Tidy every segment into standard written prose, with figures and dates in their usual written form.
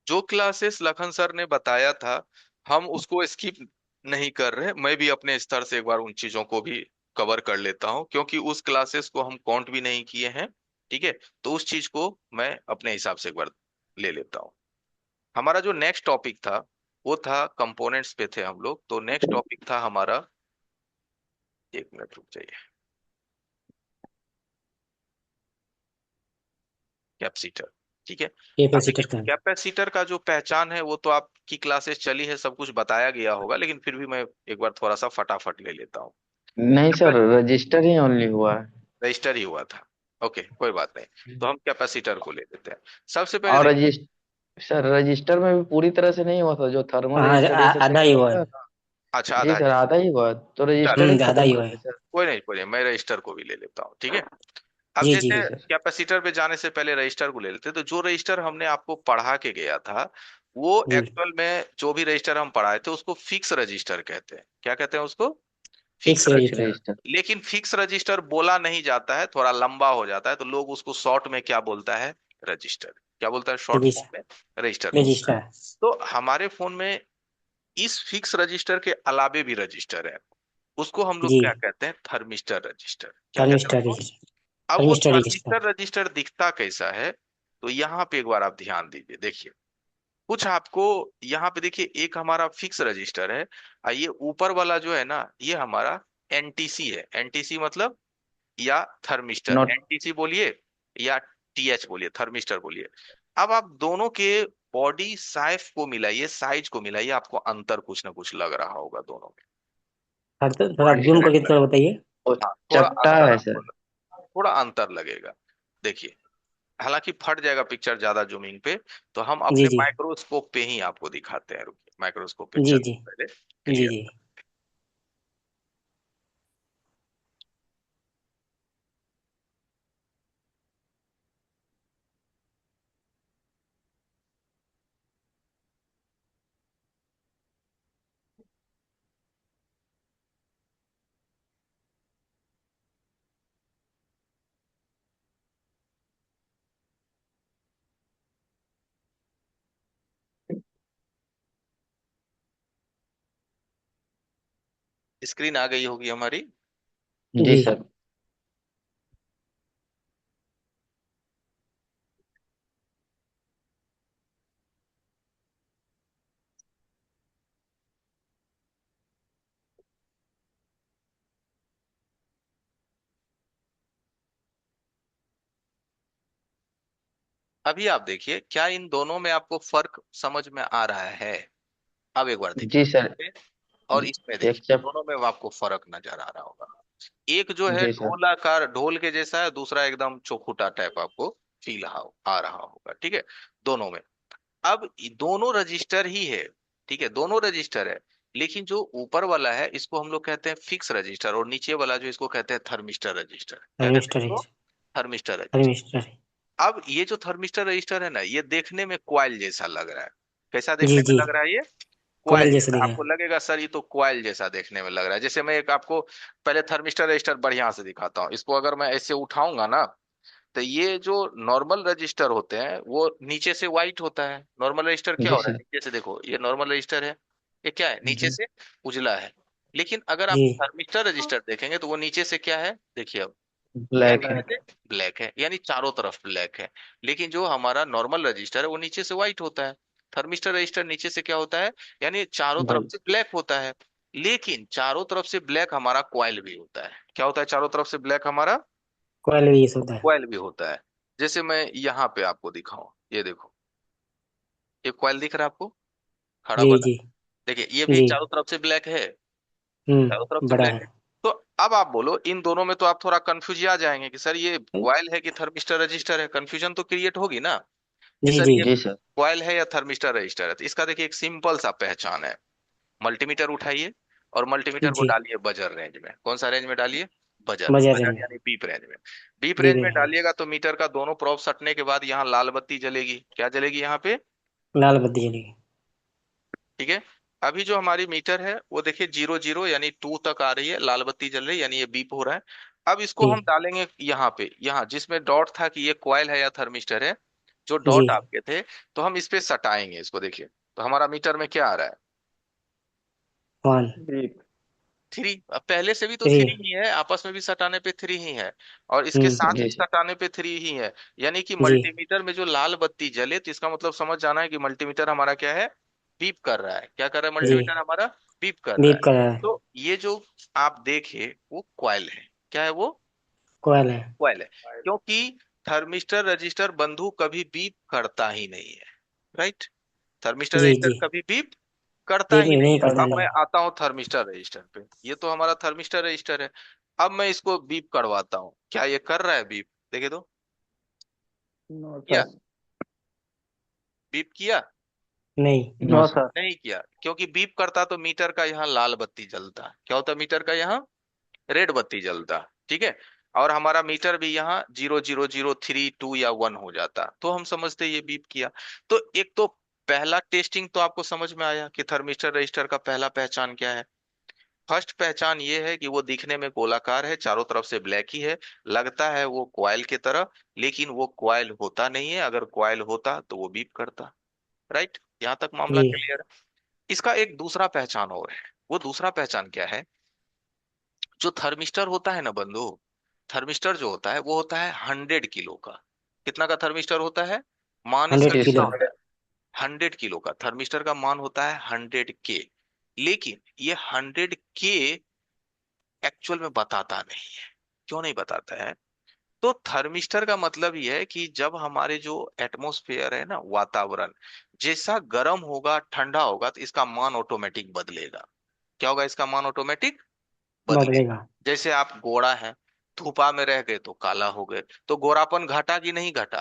जो classes Lakhan sir ने बताया था हम उसको स्किप नहीं कर रहे। मैं भी अपने स्तर से एक बार उन चीजों को भी कवर कर लेता हूँ, क्योंकि उस क्लासेस को हम काउंट भी नहीं किए हैं। ठीक है, तो उस चीज को मैं अपने हिसाब से एक बार ले लेता हूँ। हमारा जो नेक्स्ट टॉपिक था वो था कंपोनेंट्स पे थे हम लोग। तो नेक्स्ट टॉपिक था हमारा, एक मिनट रुक जाइए, कैपेसिटर। ठीक है। अब देखिए कैपेसिटर का। कैपेसिटर का जो पहचान है वो तो आपकी क्लासेस चली है, सब कुछ बताया गया होगा, लेकिन फिर भी मैं एक बार थोड़ा सा फटाफट ले लेता हूँ। नहीं सर, रजिस्टर ही ओनली हुआ है। रजिस्टर ही हुआ था। ओके, कोई बात नहीं। तो हम कैपेसिटर को ले लेते हैं। सबसे पहले और देखिए। सर रजिस्टर में भी पूरी तरह से नहीं हुआ था, जो थर्मल हाँ, रजिस्टर जैसे आधा ही सेकंड हुआ है। होता है। अच्छा, जी आधा सर, जी। आधा ही हुआ, तो रजिस्टर ही चलिए, खत्म आधा ही कर हुआ हाँ, दे सर। कोई नहीं कोई नहीं, मैं रजिस्टर को भी ले लेता हूँ। ठीक है। अब जी जी जैसे जी सर। कैपेसिटर पे जाने से पहले रजिस्टर को ले लेते हैं। तो जो रजिस्टर हमने आपको पढ़ा के गया था वो जी। एक्चुअल में जो भी रजिस्टर हम पढ़ाए थे उसको फिक्स रजिस्टर कहते हैं। क्या कहते हैं उसको? Fix fix fix register. Register. लेकिन फिक्स रजिस्टर बोला नहीं जाता है, थोड़ा लंबा हो जाता है, तो लोग उसको शॉर्ट में क्या बोलता है? रजिस्टर। क्या बोलता है शॉर्ट फॉर्म में? रजिस्टर बोलता है। रजिस्टर। तो हमारे फोन में इस फिक्स रजिस्टर के अलावे भी रजिस्टर है। उसको हम लोग जी। क्या कहते हैं? Thermistor register. क्या कहते हैं थर्मिस्टर उसको? रजिस्टर। अब वो थर्मिस्टर रजिस्टर। थर्मिस्टर रजिस्टर दिखता कैसा है? तो यहाँ पे एक बार आप ध्यान दीजिए, देखिए। कुछ आपको यहाँ पे देखिए, एक हमारा फिक्स रजिस्टर है। ये ऊपर वाला जो है ना, ये हमारा एनटीसी है। एनटीसी मतलब, या थर्मिस्टर। नोट। एनटीसी बोलिए या टीएच बोलिए, थर्मिस्टर बोलिए। अब आप दोनों के बॉडी साइज को मिलाइए, साइज को मिलाइए, आपको अंतर कुछ ना कुछ लग रहा होगा दोनों में। थोड़ा थोड़ा जूम डिफरेंस करके थोड़ा लगेगा। बताइए। हाँ, थोड़ा चपटा अंतर है आपको सर। थोड़ा अंतर लगेगा। देखिए, हालांकि फट जाएगा पिक्चर ज्यादा जूमिंग पे, तो हम जी अपने जी माइक्रोस्कोप पे ही आपको दिखाते हैं। रुकिए, माइक्रोस्कोप पे जी चल जी पहले जी क्लियर। जी। स्क्रीन आ गई होगी हमारी। जी जी। सर। अभी आप देखिए, क्या इन दोनों में आपको फर्क समझ में आ रहा है? अब एक बार देखिए जी सर। इसमें और इसमें एक देखिए, चप। दोनों में आपको फर्क नजर आ रहा होगा। एक जो है जी सर। ढोलाकार, ढोल के जैसा है, दूसरा एकदम चौखुटा टाइप आपको फील आ रहा होगा। ठीक है, दोनों में। अब दोनों रजिस्टर ही है। ठीक है, दोनों रजिस्टर है। लेकिन जो ऊपर वाला है इसको हम लोग कहते हैं फिक्स रजिस्टर, और नीचे वाला जो इसको कहते हैं थर्मिस्टर रजिस्टर। क्या कहते हैं थर्मिस्टर इसको? रजिस्टर। Thermistor register. थर्मिस्टर। अब ये जो थर्मिस्टर रजिस्टर है ना, ये देखने में क्वाइल जैसा लग रहा है। कैसा जी देखने में जी। लग रहा है ये? कोयल क्वाइल जैसे जैसा। दिखे। आपको लगेगा सर ये तो क्वाइल जैसा देखने में लग रहा है। जैसे मैं एक आपको पहले थर्मिस्टर रजिस्टर बढ़िया से दिखाता हूँ। इसको अगर मैं ऐसे उठाऊंगा ना, तो ये जो नॉर्मल रजिस्टर होते हैं वो नीचे से व्हाइट होता है। नॉर्मल रजिस्टर क्या जी हो रहा है? सर। नीचे से देखो, ये नॉर्मल रजिस्टर है। ये क्या है? नीचे जी से उजला है। लेकिन अगर आप जी। थर्मिस्टर रजिस्टर देखेंगे तो वो नीचे से क्या है? देखिए अब, क्या ब्लैक नीचे है। से ब्लैक है, यानी चारों तरफ ब्लैक है। लेकिन जो हमारा नॉर्मल रजिस्टर है वो नीचे से व्हाइट होता है। थर्मिस्टर रजिस्टर नीचे से क्या होता है? यानी चारों तरफ भाई। से ब्लैक होता है। लेकिन चारों तरफ से ब्लैक हमारा कॉइल भी होता है। क्या होता है चारों तरफ से ब्लैक हमारा? कोयल भी ये होता है। कॉइल भी होता है। जैसे मैं यहाँ पे आपको दिखाऊं, ये देखो, ये कॉइल दिख रहा है आपको खड़ा जी वाला? जी देखिए, ये भी जी। चारों तरफ से ब्लैक है। चारों तरफ से बड़ा ब्लैक है। है। तो अब आप बोलो, इन दोनों में तो आप थोड़ा कंफ्यूज आ जाएंगे कि सर ये कॉइल है कि थर्मिस्टर रजिस्टर है। कंफ्यूजन तो क्रिएट होगी ना, कि जी सर जी ये जी सर। कॉइल है या थर्मिस्टर रजिस्टर है। तो इसका देखिए एक सिंपल सा पहचान है। मल्टीमीटर उठाइए और मल्टीमीटर को जी। डालिए बजर रेंज में। कौन सा रेंज में डालिए? बजर। बाजार बजर में। यानी बीप रेंज में। बीप भी रेंज में में। डालिएगा तो मीटर का दोनों प्रोब सटने के बाद यहाँ लाल बत्ती जलेगी। क्या जलेगी यहाँ पे? लाल बत्ती जलेगी। ठीक है। अभी जो हमारी मीटर है वो देखिए 00 यानी 2 तक आ रही है, लाल बत्ती जल रही है, यानी ये बीप हो रहा है। अब इसको जी हम डालेंगे यहाँ पे, यहाँ जिसमें डॉट था कि ये कॉइल है या थर्मिस्टर है। जो जी। डॉट आपके थे, तो हम इस पे सटाएंगे इसको, देखिए। तो हमारा मीटर में क्या आ रहा है? 1, बीप। थ्री। अब पहले से भी तो 3। थ्री ही है, आपस में भी सटाने पे थ्री ही है, और इसके साथ जी भी सर। सटाने पे थ्री ही है। यानी कि जी। मल्टीमीटर में जो लाल बत्ती जले, तो इसका मतलब समझ जाना है कि मल्टीमीटर हमारा क्या है? बीप कर रहा है। क्या कर रहा है जी। मल्टीमीटर हमारा? बीप कर रहा है। बीप कर रहा है। तो ये जो आप देखे वो कॉइल है। क्या है वो? कोयल है। कॉइल है। क्योंकि थर्मिस्टर रजिस्टर बंधु कभी बीप करता ही नहीं है, राइट? थर्मिस्टर जी। रजिस्टर जी। कभी बीप करता बीप ही नहीं नहीं है। करता अब मैं नहीं। आता हूँ थर्मिस्टर रजिस्टर पे, ये तो हमारा थर्मिस्टर रजिस्टर है। अब मैं इसको बीप करवाता हूँ, क्या ये कर रहा है बीप? देखे तो। नो किया? सर। बीप किया? नहीं। No sir. नहीं किया। क्योंकि बीप करता तो मीटर का यहाँ लाल बत्ती जलता। क्या होता मीटर का यहाँ? रेड बत्ती जलता। ठीक है। और हमारा मीटर भी यहाँ 0, 0, 0, 3, 2 या 1 हो जाता, तो हम समझते ये बीप किया। तो एक तो पहला टेस्टिंग तो आपको समझ में आया कि थर्मिस्टर रजिस्टर का पहला पहचान क्या है। फर्स्ट पहचान ये है कि वो दिखने में गोलाकार है, चारों तरफ से ब्लैक ही है, लगता है वो क्वाइल की तरह, लेकिन वो क्वाइल होता नहीं है। अगर क्वाइल होता तो वो बीप करता। राइट, यहां तक मामला जी। क्लियर है। इसका एक दूसरा पहचान और है। वो दूसरा पहचान क्या है? जो थर्मिस्टर होता है ना बंधु, थर्मिस्टर जो होता है वो होता है 100 किलो का। कितना का थर्मिस्टर होता है? मान इसका 100 जी कितना किलो सर। होता है? 100 किलो का थर्मिस्टर का मान होता है 100 के। लेकिन ये 100 के एक्चुअल में बताता नहीं है। क्यों नहीं बताता है? तो थर्मिस्टर का मतलब ये है कि जब हमारे जो एटमॉस्फेयर है ना, वातावरण जैसा गर्म होगा ठंडा होगा, तो इसका मान ऑटोमेटिक बदलेगा। क्या होगा? इसका मान ऑटोमेटिक बदलेगा। बदलेगा। जैसे आप गोरा है, धूपा में रह गए तो काला हो गए, तो गोरापन घटा कि नहीं घटा?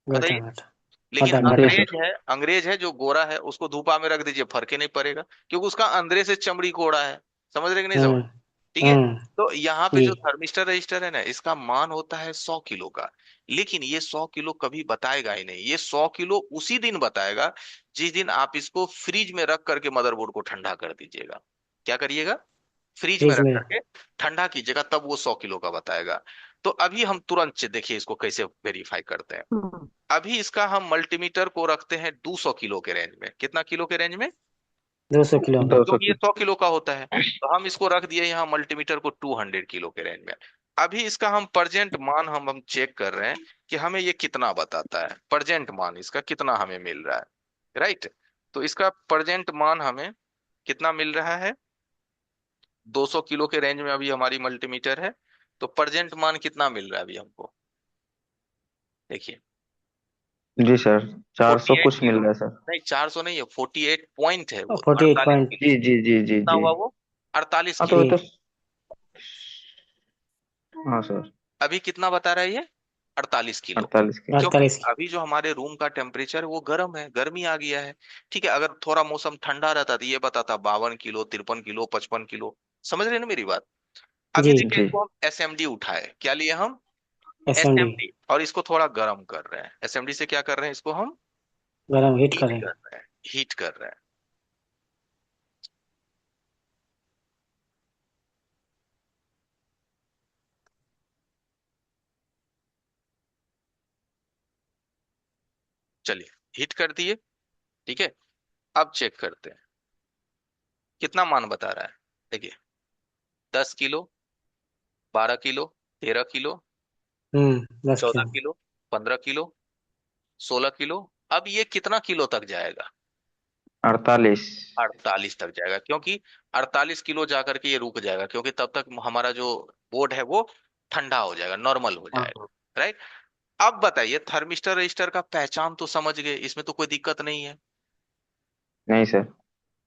घटा बताइए। घटा। लेकिन घटा जी घटा। अंग्रेज सर। है, अंग्रेज है जो गोरा है, उसको धूपा में रख दीजिए फर्क ही नहीं पड़ेगा, क्योंकि उसका अंदर से चमड़ी कोड़ा है। समझ रहे कि नहीं समझ? हम्म। ठीक है। हम्म। तो यहाँ पे जी। जो थर्मिस्टर रजिस्टर है ना, इसका मान होता है 100 किलो का। लेकिन ये 100 किलो कभी बताएगा ही नहीं। ये 100 किलो उसी दिन बताएगा जिस दिन आप इसको फ्रिज में रख करके मदरबोर्ड को ठंडा कर दीजिएगा। क्या करिएगा? फ्रिज में फ्रिज रख में। करके ठंडा कीजिएगा, तब वो 100 किलो का बताएगा। तो अभी हम तुरंत देखिए इसको कैसे वेरीफाई करते हैं। अभी इसका हम मल्टीमीटर को रखते हैं 200 किलो के रेंज में। कितना किलो के रेंज में? 200 किलो में। 200 क्योंकि ये की। 100 किलो का होता है, तो हम इसको रख दिए यहाँ मल्टीमीटर को 200 किलो के रेंज में। अभी इसका हम परजेंट मान हम चेक कर रहे हैं कि हमें ये कितना बताता है, परजेंट मान इसका कितना हमें मिल रहा है। राइट। तो इसका परजेंट मान हमें कितना मिल रहा है? 200 किलो के रेंज में अभी हमारी मल्टीमीटर है। तो परजेंट मान कितना मिल रहा है अभी हमको? देखिए। जी सर। 400 48 कुछ मिल किलो रहा है सर। नहीं, 400 नहीं है, 48 पॉइंट है वो, 48 48 पॉइंट। किलो जी जी जी जी कितना जी। हुआ वो? 48 हाँ तो किलो वो जी। तो। हाँ सर। अभी कितना बता रहा है ये? 48 किलो। 48 के। क्योंकि 48 की। अभी जो हमारे रूम का टेम्परेचर है वो गर्म है, गर्मी आ गया है। ठीक है। अगर थोड़ा मौसम ठंडा रहता तो ये बताता 52 किलो, 53 किलो, 55 किलो। समझ रहे हैं ना मेरी बात? अभी जी। देखिए जी। इसको हम एसएमडी उठाए, क्या लिए हम? SMD। एसएमडी। और इसको थोड़ा गर्म कर रहे हैं। एसएमडी से क्या कर रहे हैं? इसको हम गरम हीट हीट करें। कर रहे हैं। हीट कर रहे हैं। चलिए, हीट कर दिए। ठीक है। अब चेक करते हैं कितना मान बता रहा है। देखिए, 10 kilo, 12 kilo, 13 kilo, 10 kilo. 14 kilo, 15 kilo, 16 kilo. अब ये कितना किलो तक जाएगा? 48। 48 तक जाएगा, क्योंकि 48 किलो जाकर के ये रुक जाएगा, क्योंकि तब तक हमारा जो बोर्ड है वो ठंडा हो जाएगा, नॉर्मल हो हाँ जाएगा। सर। राइट। अब बताइए, थर्मिस्टर रजिस्टर का पहचान तो समझ गए, इसमें तो कोई दिक्कत नहीं है। नहीं सर।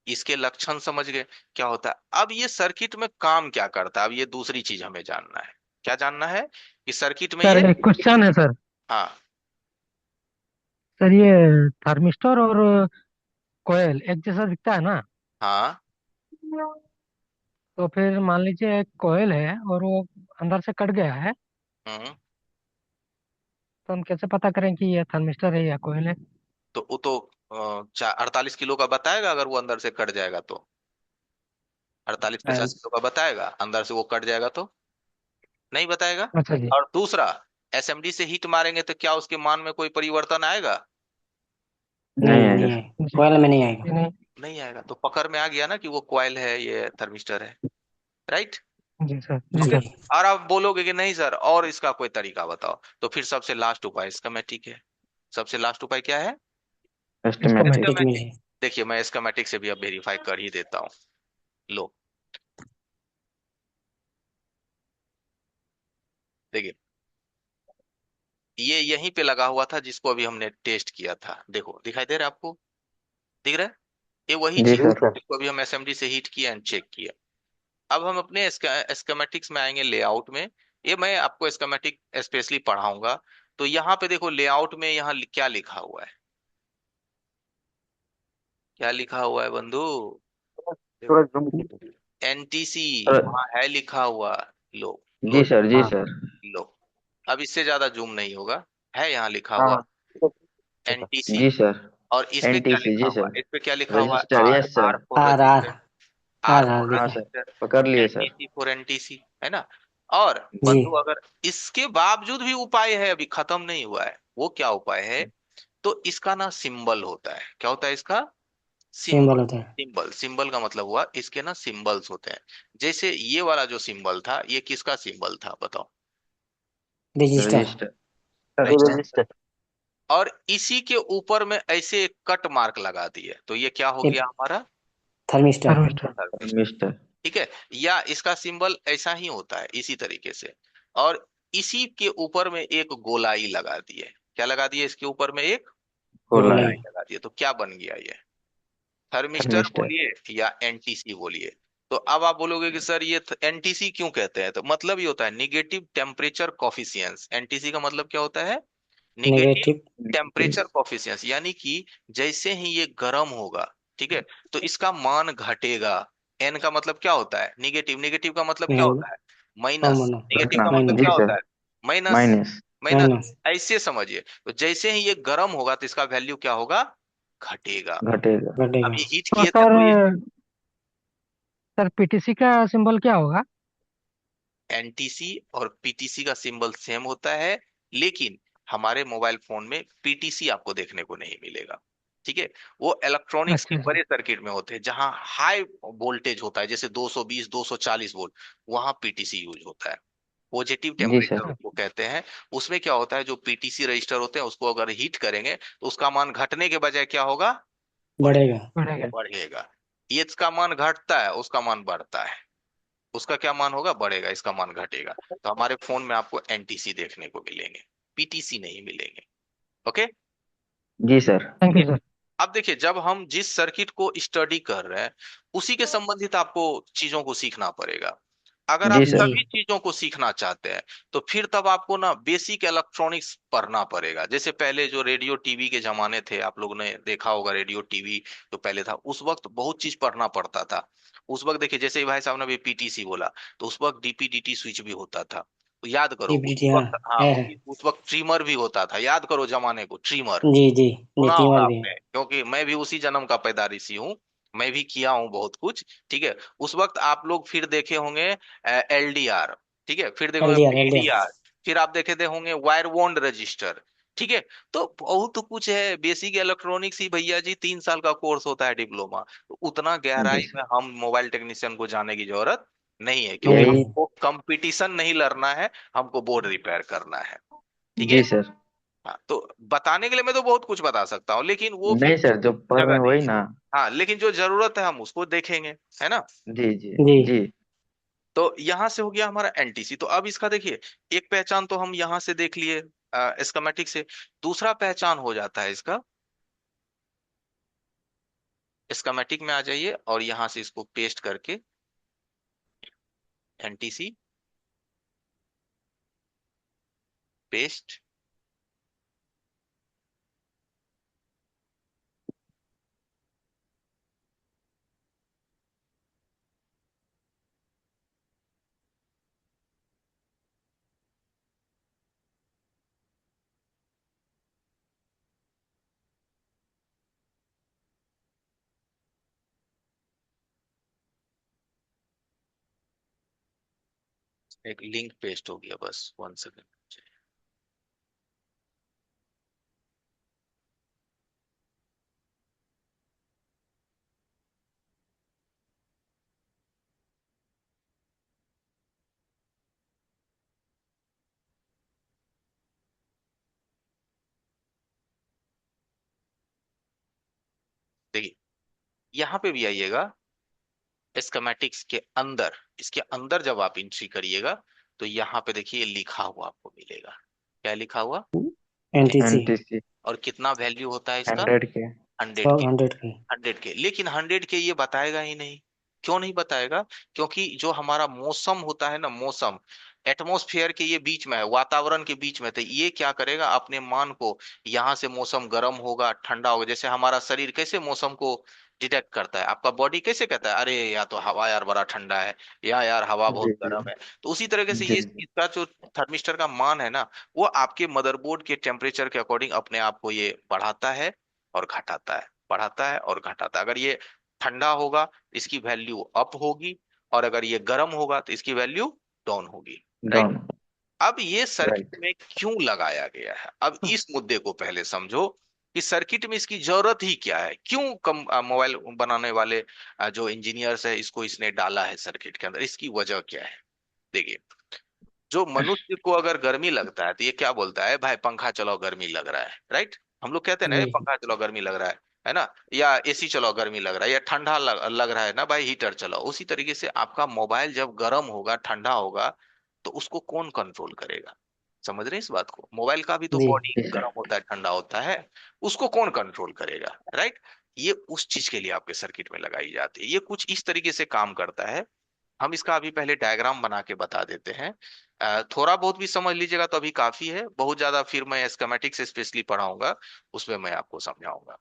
इसके लक्षण समझ गए क्या होता है। अब ये सर्किट में काम क्या करता है, अब ये दूसरी चीज हमें जानना है। क्या जानना है? कि सर्किट में सर ये। एक क्वेश्चन है सर। हाँ। सर ये थर्मिस्टर और कोयल एक जैसा दिखता है ना? हाँ। तो फिर मान लीजिए एक कोयल है और वो अंदर से कट गया है, हम्म। तो हम कैसे पता करें कि ये थर्मिस्टर है या कोयल है? तो वो तो 48 किलो का बताएगा, अगर वो अंदर से कट जाएगा तो। 48 50 किलो का बताएगा, अंदर से वो कट जाएगा तो नहीं बताएगा। अच्छा जी। और दूसरा, एसएमडी से हीट मारेंगे तो क्या उसके मान में कोई परिवर्तन आएगा? नहीं नहीं आएगा। नहीं आएगा, जी कॉइल में नहीं आएगा। जी नहीं। नहीं आएगा। तो पकड़ में आ गया ना कि वो कॉइल है, ये थर्मिस्टर है। राइट। जी सर जी ओके। सर। जी और आप बोलोगे कि नहीं सर और इसका कोई तरीका बताओ, तो फिर सबसे लास्ट उपाय स्कीमेटिक है। सबसे लास्ट उपाय क्या है? सिस्टमेटिक। स्कीमेटिक में स्कीमेटिक। है। देखिए मैं स्कीमेटिक से भी अब वेरीफाई कर ही देता हूँ। लो देखिए, ये यहीं पे लगा हुआ था जिसको अभी हमने टेस्ट किया था। देखो दिखाई दे रहा है आपको? दिख रहा है? ये वही जी चीज सर। है जिसको अभी हम एसएमडी से हीट किया एंड चेक किया। अब हम अपने स्कीमेटिक्स में आएंगे, लेआउट में। ये मैं आपको स्कीमेटिक स्पेशली पढ़ाऊंगा। तो यहाँ पे देखो लेआउट में यहाँ क्या लिखा हुआ है? क्या लिखा हुआ है बंधु? थोड़ा जूम। एनटीसी थोड़ा- वहां है लिखा हुआ। लो लो जी सर, जी हाँ सर। लो। अब इससे ज्यादा जूम नहीं होगा, है यहाँ लिखा हुआ हाँ। एनटीसी। जी सर। और इस पे क्या एनटीसी लिखा जी हुआ सर। है? इस पे क्या लिखा हुआ है? Register, R. Yes sir. R for R R register. R R for लिखा हाँ है। Sir, register. पकड़ लिए सर। एनटीसी फॉर एनटीसी, है ना? और जी बंधु अगर इसके बावजूद भी उपाय है, अभी खत्म नहीं हुआ है। वो क्या उपाय है? तो इसका ना सिंबल होता है। क्या होता है इसका? Symbol symbol. होता है। सिंबल, सिंबल का मतलब हुआ इसके ना सिंबल्स होते हैं। जैसे ये वाला जो सिंबल था, ये किसका सिंबल था बताओ? रजिस्टर। रजिस्टर। रजिस्टर। रजिस्टर। और इसी के ऊपर में ऐसे एक कट मार्क लगा दिए तो ये क्या हो ये गया हमारा? थर्मिस्टर। थर्मिस्टर। थर्मिस्टर। मिस्टर। ठीक है। या इसका सिंबल ऐसा ही होता है इसी तरीके से। और इसी के ऊपर में एक गोलाई लगा दिए। क्या लगा दिए इसके ऊपर में? एक खोला है। गोलाई। गोलाई लगा दिए। तो क्या बन गया ये? Thermistor thermistor. बोलिए या एनटीसी बोलिए। तो अब आप बोलोगे कि सर ये एनटीसी क्यों कहते हैं? तो मतलब ये होता है निगेटिव टेम्परेचर कॉफिशियंस। एनटीसी का मतलब क्या होता है? Negative negative. टेम्परेचर कॉफिशियंस। यानी कि जैसे ही ये गर्म होगा, ठीक है, तो इसका मान घटेगा। एन का मतलब क्या होता है? निगेटिव। निगेटिव का मतलब क्या होता है? कम माइनस। होना। निगेटिव घटना। का मतलब माइनस। क्या जी होता सर। है? माइनस। माइनस। माइनस। माइनस। ऐसे समझिए। तो जैसे ही ये गर्म होगा तो इसका वैल्यू क्या होगा? घटेगा। घटेगा। अब घटेगा। ये हीट तो किए थे सर, तो ये सर पीटीसी का सिंबल क्या होगा? एनटीसी और पीटीसी का सिंबल सेम होता है, लेकिन हमारे मोबाइल फोन में पीटीसी आपको देखने को नहीं मिलेगा। ठीक है। वो इलेक्ट्रॉनिक्स के अच्छा जी। बड़े सर्किट में होते हैं जहां हाई वोल्टेज होता है, जैसे 220 240 वोल्ट। वहां पीटीसी यूज होता है। पॉजिटिव जी टेम्परेचर सर। उसको कहते हैं। उसमें क्या होता है, जो पीटीसी रजिस्टर होते हैं उसको अगर हीट करेंगे तो उसका मान घटने के बजाय क्या होगा? बढ़ेगा। बढ़ेगा। बढ़ेगा। ये इसका मान घटता है, उसका मान बढ़ता है। उसका क्या मान होगा? बढ़ेगा, इसका मान घटेगा। तो हमारे फोन में आपको एनटीसी देखने को मिलेंगे, पीटीसी नहीं मिलेंगे। ओके। जी सर। Thank you sir. अब देखिए, जब हम जिस सर्किट को स्टडी कर रहे हैं उसी के संबंधित आपको चीजों को सीखना पड़ेगा। अगर आप जी जी सर। सभी चीजों को सीखना चाहते हैं तो फिर तब आपको ना बेसिक इलेक्ट्रॉनिक्स पढ़ना पड़ेगा। जैसे पहले जो रेडियो टीवी के जमाने थे, आप लोगों ने देखा होगा रेडियो टीवी जो पहले था, उस वक्त बहुत चीज पढ़ना पड़ता था। उस वक्त देखिए, जैसे ही भाई साहब ने अभी पीटीसी बोला, तो उस वक्त डीपीडीटी स्विच भी होता था। तो याद करो उस डीपीटी। हाँ वक्त, हाँ है। उस वक्त ट्रिमर भी होता था। याद करो जमाने को, ट्रिमर जी जी। जी सुना होगा तीमर भी है। आपने, क्योंकि मैं भी उसी जन्म का पैदारिशी हूँ। मैं भी किया हूँ बहुत कुछ। ठीक है। उस वक्त आप लोग फिर देखे होंगे एलडीआर। ठीक है। फिर देखे होंगे एलडीआर एलडीआर। पीडीआर। फिर आप देखे थे होंगे वायर बॉन्ड रजिस्टर। ठीक है। तो बहुत कुछ है। बेसिक इलेक्ट्रॉनिक्स ही भैया जी 3 साल का कोर्स होता है, डिप्लोमा। तो उतना जी गहराई सर। में हम मोबाइल टेक्नीशियन को जाने की जरूरत नहीं है, क्योंकि नहीं यही। है। हमको कंपटीशन नहीं लड़ना है, हमको बोर्ड रिपेयर करना है। ठीक है। जी सर। हाँ, तो बताने के लिए मैं तो बहुत कुछ बता सकता हूँ, लेकिन वो फिर नहीं सर, जो पढ़ रहे जगह हैं नहीं वही है। ना। हाँ, लेकिन जो जरूरत है हम उसको देखेंगे, है ना? जी जी। जी जी। तो यहां से हो गया हमारा एनटीसी। तो अब इसका देखिए, एक पहचान तो हम यहां से देख लिए स्कीमेटिक से। दूसरा पहचान हो जाता है इसका, स्कीमेटिक में आ जाइए और यहां से इसको पेस्ट करके एनटीसी पेस्ट। एक लिंक पेस्ट हो गया, बस 1 सेकंड। यहाँ पे भी आइएगा, स्कीमेटिक्स के अंदर, इसके अंदर जब आप एंट्री करिएगा तो यहाँ पे देखिए लिखा हुआ आपको मिलेगा। क्या लिखा हुआ? एनटीसी एनटीसी और कितना वैल्यू होता है इसका? 100 के। 100 के। 100 की। 100 के, लेकिन 100 के ये बताएगा ही नहीं। क्यों नहीं बताएगा? क्योंकि जो हमारा मौसम होता है ना, मौसम एटमॉस्फेयर के ये बीच में है, वातावरण के बीच में, तो ये क्या करेगा अपने मान को, यहाँ से मौसम गर्म होगा ठंडा होगा, जैसे हमारा शरीर कैसे मौसम को डिटेक्ट करता है, आपका बॉडी कैसे कहता है अरे या तो हवा यार बड़ा ठंडा है, या यार हवा जी बहुत जी गर्म है, तो उसी तरीके से जी ये जी। इसका जो थर्मिस्टर का मान है ना, वो आपके मदरबोर्ड के टेम्परेचर के अकॉर्डिंग अपने आप को ये बढ़ाता है और घटाता है, बढ़ाता है और घटाता है। अगर ये ठंडा होगा इसकी वैल्यू अप होगी, और अगर ये गर्म होगा तो इसकी वैल्यू डाउन होगी। राइट। डाउन। अब ये सर्किट राइट। में क्यों लगाया गया है, अब इस मुद्दे को पहले समझो कि सर्किट में इसकी जरूरत ही क्या है, क्यों कम मोबाइल बनाने वाले जो इंजीनियर्स है इसको इसने डाला है सर्किट के अंदर, इसकी वजह क्या है। देखिए, जो मनुष्य को अगर गर्मी लगता है तो ये क्या बोलता है, भाई पंखा चलाओ गर्मी लग रहा है, राइट। हम लोग कहते हैं ना, "ए, जी पंखा चलाओ गर्मी लग रहा है ना, या एसी चलाओ गर्मी लग रहा है, या ठंडा लग रहा है ना भाई हीटर चलाओ"। उसी तरीके से आपका मोबाइल जब गर्म होगा ठंडा होगा तो उसको कौन कंट्रोल करेगा? समझ रहे हैं इस बात को? मोबाइल का भी तो जी बॉडी जी गर्म सर। होता है ठंडा होता है, उसको कौन कंट्रोल करेगा, राइट। ये उस चीज के लिए आपके सर्किट में लगाई जाती है, ये कुछ इस तरीके से काम करता है। हम इसका अभी पहले डायग्राम बना के बता देते हैं, थोड़ा बहुत भी समझ लीजिएगा तो अभी काफी है, बहुत ज्यादा फिर मैं स्कीमेटिक्स स्पेशली पढ़ाऊंगा, उसमें मैं आपको समझाऊंगा।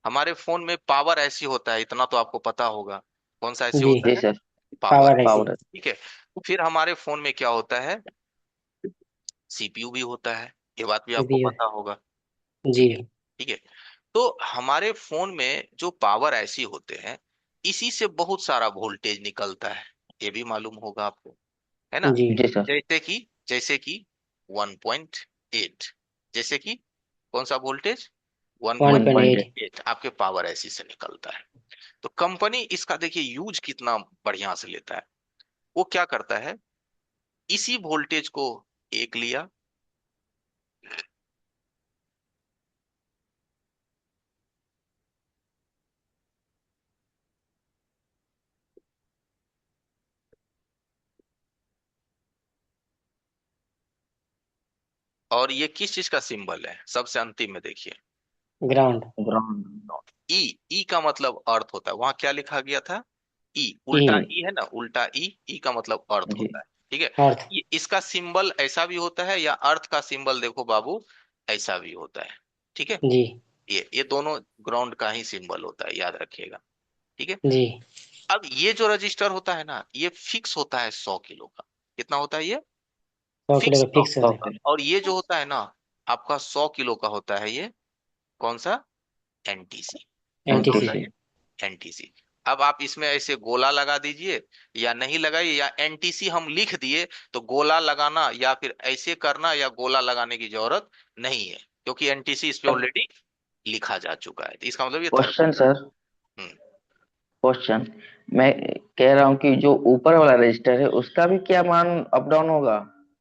हमारे फोन में पावर ऐसी होता है, इतना तो आपको पता होगा। कौन सा ऐसी जी। होता जी है? सर। पावर। पावर ऐसी। पावर। ठीक है। फिर हमारे फोन में क्या होता है? सीपीयू भी होता है, ये बात भी आपको सीपीयू। पता होगा। जी ठीक है। ठीक है। तो हमारे फोन में जो पावर ऐसी होते हैं, इसी से बहुत सारा वोल्टेज निकलता है, ये भी मालूम होगा आपको, है ना। जी। जी सर। जैसे कि 1.8, जैसे कि कौन सा वोल्टेज? 1.8। 1.8। 1.8 आपके पावर ऐसी से निकलता है। तो कंपनी इसका देखिए यूज कितना बढ़िया से लेता है। वो क्या करता है, इसी वोल्टेज को एक लिया, और ये किस चीज का सिंबल है सबसे अंतिम में देखिए, ग्राउंड। ग्राउंड। ई। ई का मतलब अर्थ होता है, वहां क्या लिखा गया था? ई। ई। उल्टा ई है ना, उल्टा ई, ई का मतलब अर्थ जी। होता है। ठीक है। अर्थ। इसका सिंबल ऐसा भी होता है, या अर्थ का सिंबल देखो बाबू ऐसा भी होता है। ठीक है। जी ये दोनों ग्राउंड का ही सिंबल होता है, याद रखिएगा। ठीक है। जी। अब ये जो रजिस्टर होता है ना, ये फिक्स होता है 100 किलो का। कितना होता है ये? 100 किलो फिक्स का 100 फिक्स किलो होता सौ है। का। किलो और ये जो होता है ना आपका 100 किलो का होता है ये, कौन सा? एनटीसी। कौन सा एनटीसी। होता है ये? एनटीसी। अब आप इसमें ऐसे गोला लगा दीजिए या नहीं लगाइए, या एनटीसी हम लिख दिए तो गोला लगाना या फिर ऐसे करना या गोला लगाने की जरूरत नहीं है, क्योंकि एनटीसी इस पे ऑलरेडी लिखा जा चुका है, तो इसका मतलब ये क्वेश्चन थर्मिस्टर। सर। क्वेश्चन। मैं कह रहा हूँ कि जो ऊपर वाला रजिस्टर है उसका भी क्या मान अप डाउन होगा?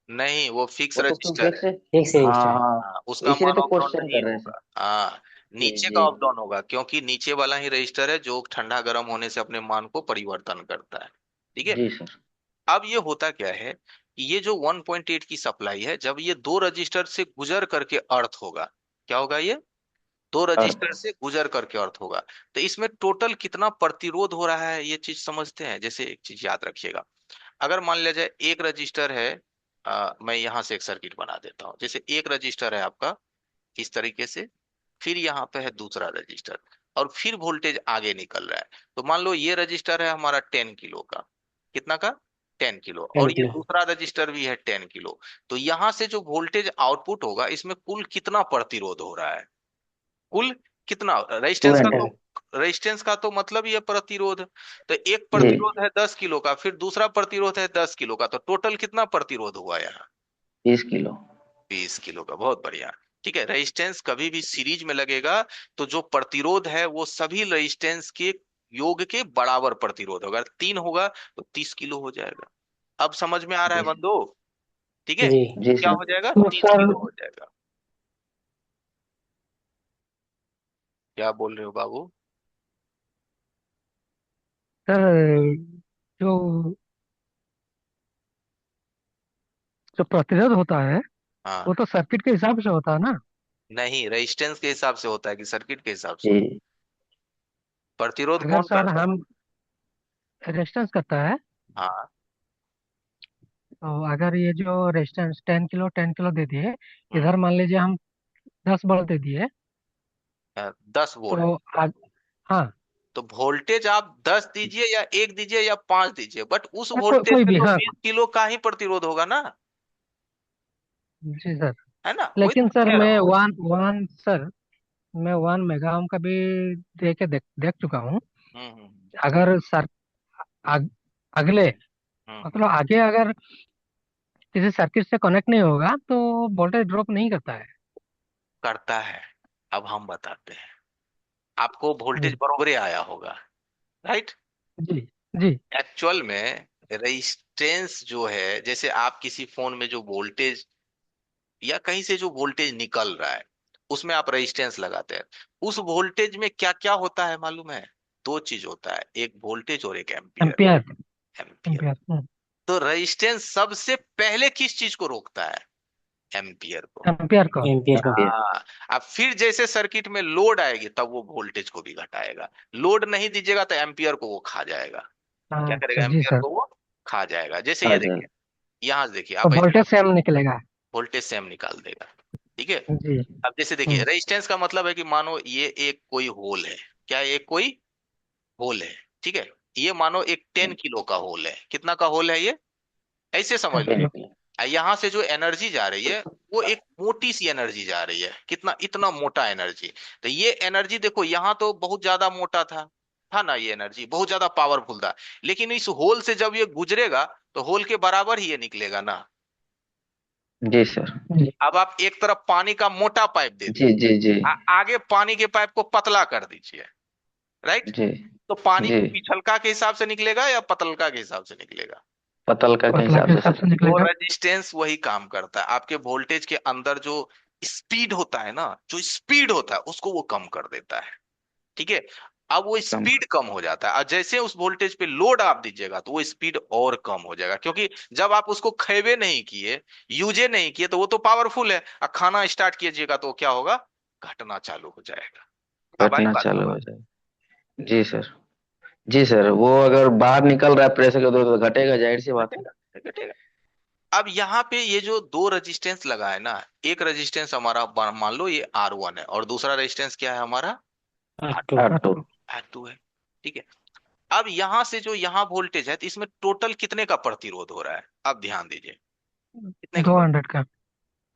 नहीं, वो फिक्स वो तो फिर रजिस्टर है। फिक्स है। फिक्स हाँ रजिस्टर है। हाँ। हाँ, उसका इसीलिए मान तो अप डाउन क्वेश्चन नहीं कर रहे हैं सर। होगा। हाँ, जी नीचे का जी। अप डाउन होगा, क्योंकि नीचे वाला ही रजिस्टर है जो ठंडा गर्म होने से अपने मान को परिवर्तन करता है। ठीक है। जी सर। अब ये होता क्या है कि ये जो 1.8 की सप्लाई है, जब ये दो रजिस्टर से गुजर करके अर्थ होगा, क्या होगा ये? दो रजिस्टर अर्थ। से गुजर करके अर्थ होगा। तो इसमें टोटल कितना प्रतिरोध हो रहा है ये चीज समझते हैं। जैसे एक चीज याद रखिएगा, अगर मान लिया जाए एक रजिस्टर है, मैं यहां से एक सर्किट बना देता हूं, जैसे एक रजिस्टर है आपका इस तरीके से, फिर यहाँ पे है दूसरा रजिस्टर, और फिर वोल्टेज आगे निकल रहा है। तो मान लो ये रजिस्टर है हमारा 10 किलो का, कितना का? 10 किलो, और 10 ये किलो। दूसरा रजिस्टर भी है 10 किलो। तो यहाँ से जो वोल्टेज आउटपुट होगा इसमें कुल कितना प्रतिरोध हो रहा है? कुल कितना? टू रेजिस्टेंस का तो, हंड्रेड रेजिस्टेंस का तो मतलब ही है प्रतिरोध। तो एक जी। प्रतिरोध है 10 किलो का, फिर दूसरा प्रतिरोध है 10 किलो का, तो टोटल कितना प्रतिरोध हुआ यहाँ? 20 किलो। 20 किलो का। बहुत बढ़िया। ठीक है। रेजिस्टेंस कभी भी सीरीज में लगेगा तो जो प्रतिरोध है वो सभी रेजिस्टेंस के योग के बराबर प्रतिरोध होगा। अगर 3 होगा तो 30 किलो हो जाएगा। अब समझ में आ रहा है जी। बंधु? ठीक है। जी तो जी क्या सर। हो जाएगा? तो तीस सर। किलो हो जाएगा। क्या बोल रहे हो बाबू? सर जो जो प्रतिरोध होता है हाँ। वो तो सर्किट के हिसाब से होता है ना। नहीं, रेजिस्टेंस के हिसाब से होता है कि सर्किट के हिसाब से होता है? जी प्रतिरोध अगर कौन सर करता है? हम रेजिस्टेंस करता है हाँ। तो अगर ये जो रेजिस्टेंस 10 किलो दे दिए, हम्म। इधर मान लीजिए हम 10 वोल्ट दे दिए 10 वोल्ट। तो हाँ, तो वोल्टेज आप 10 दीजिए या 1 दीजिए या 5 दीजिए, बट उस वोल्टेज कोई में भी, तो हाँ। 20 किलो का ही प्रतिरोध होगा ना। जी सर। है ना, वही तो लेकिन सर कह रहा मैं हूँ। वन वन सर मैं 1 मेगा ओम का भी दे के देख चुका हूँ। हम्म। अगर सर अगले हम्म। मतलब आगे अगर किसी सर्किट से कनेक्ट नहीं होगा तो वोल्टेज ड्रॉप नहीं करता है। करता है। अब हम बताते हैं। आपको वोल्टेज जी बरोबरे आया होगा, राइट? जी जी। एक्चुअल में रेजिस्टेंस जो है, जैसे आप किसी फोन में जो वोल्टेज या कहीं से जो वोल्टेज निकल रहा है, उसमें आप रेजिस्टेंस लगाते हैं। उस वोल्टेज में क्या क्या होता है मालूम है? दो चीज होता है, एक वोल्टेज और एक एम्पियर। एम्पियर। एम्पियर। एम्पियर। तो रेजिस्टेंस सबसे पहले किस चीज को रोकता है? एम्पियर को। एम्पियर को। एम्पियर को। एम्पियर। हाँ। अब फिर जैसे सर्किट में लोड आएगी तब वो वोल्टेज को भी घटाएगा। लोड नहीं दीजिएगा तो एम्पियर को वो खा जाएगा। क्या अच्छा करेगा? जी एम्पियर सर। को वो खा जाएगा। जैसे आ ये जाए। देखिए, यहाँ से देखिए तो आप ऐसे वोल्टेज सेम निकलेगा। वोल्टेज सेम निकाल देगा। ठीक है। जी। अब जैसे देखिए, हम्म। रेजिस्टेंस का मतलब है कि मानो ये एक कोई होल है। क्या ये कोई होल है? ठीक है। ये मानो एक 10 किलो का होल है। कितना का होल है ये? ऐसे समझ 10 लो। किलो। यहाँ से जो एनर्जी जा रही है वो एक मोटी सी एनर्जी जा रही है। कितना? इतना मोटा एनर्जी। तो ये एनर्जी देखो, यहाँ तो बहुत ज्यादा मोटा था ना, ये एनर्जी बहुत ज्यादा पावरफुल था। लेकिन इस होल से जब ये गुजरेगा तो होल के बराबर ही ये निकलेगा ना। जी सर। जी अब आप एक तरफ पानी का मोटा पाइप दे जी दीजिए, जी जी आगे पानी के पाइप को पतला कर दीजिए, राइट? जी तो पानी जी। पिछलका के हिसाब से निकलेगा या पतलका के हिसाब से निकलेगा? पतलका के पतला हिसाब के से हिसाब सर। से तो निकलेगा। रेजिस्टेंस वही काम करता है। आपके वोल्टेज के अंदर जो स्पीड होता है ना, जो स्पीड होता है उसको वो कम कर देता है। ठीक है। अब वो कम स्पीड कम हो जाता है और जैसे उस वोल्टेज पे लोड आप दीजिएगा तो वो स्पीड और कम हो जाएगा, क्योंकि जब आप उसको खेवे नहीं किए, यूजे नहीं किए, तो वो तो पावरफुल है। और खाना स्टार्ट कीजिएगा तो क्या होगा? घटना चालू हो जाएगा। अब आई घटना बात चालू समझ? हो जाए। जी सर। जी सर, वो अगर बाहर निकल रहा है प्रेशर के दौर तो घटेगा, जाहिर सी बात है। घटेगा। घटेगा। अब यहाँ पे ये जो दो रेजिस्टेंस लगा है ना, एक रेजिस्टेंस हमारा मान लो ये R1 है और दूसरा रेजिस्टेंस क्या है हमारा? R2। R2। R2 है। ठीक है। अब यहां से जो यहाँ वोल्टेज है तो इसमें टोटल कितने का प्रतिरोध हो रहा है? अब ध्यान दीजिए, कितने का 200 का।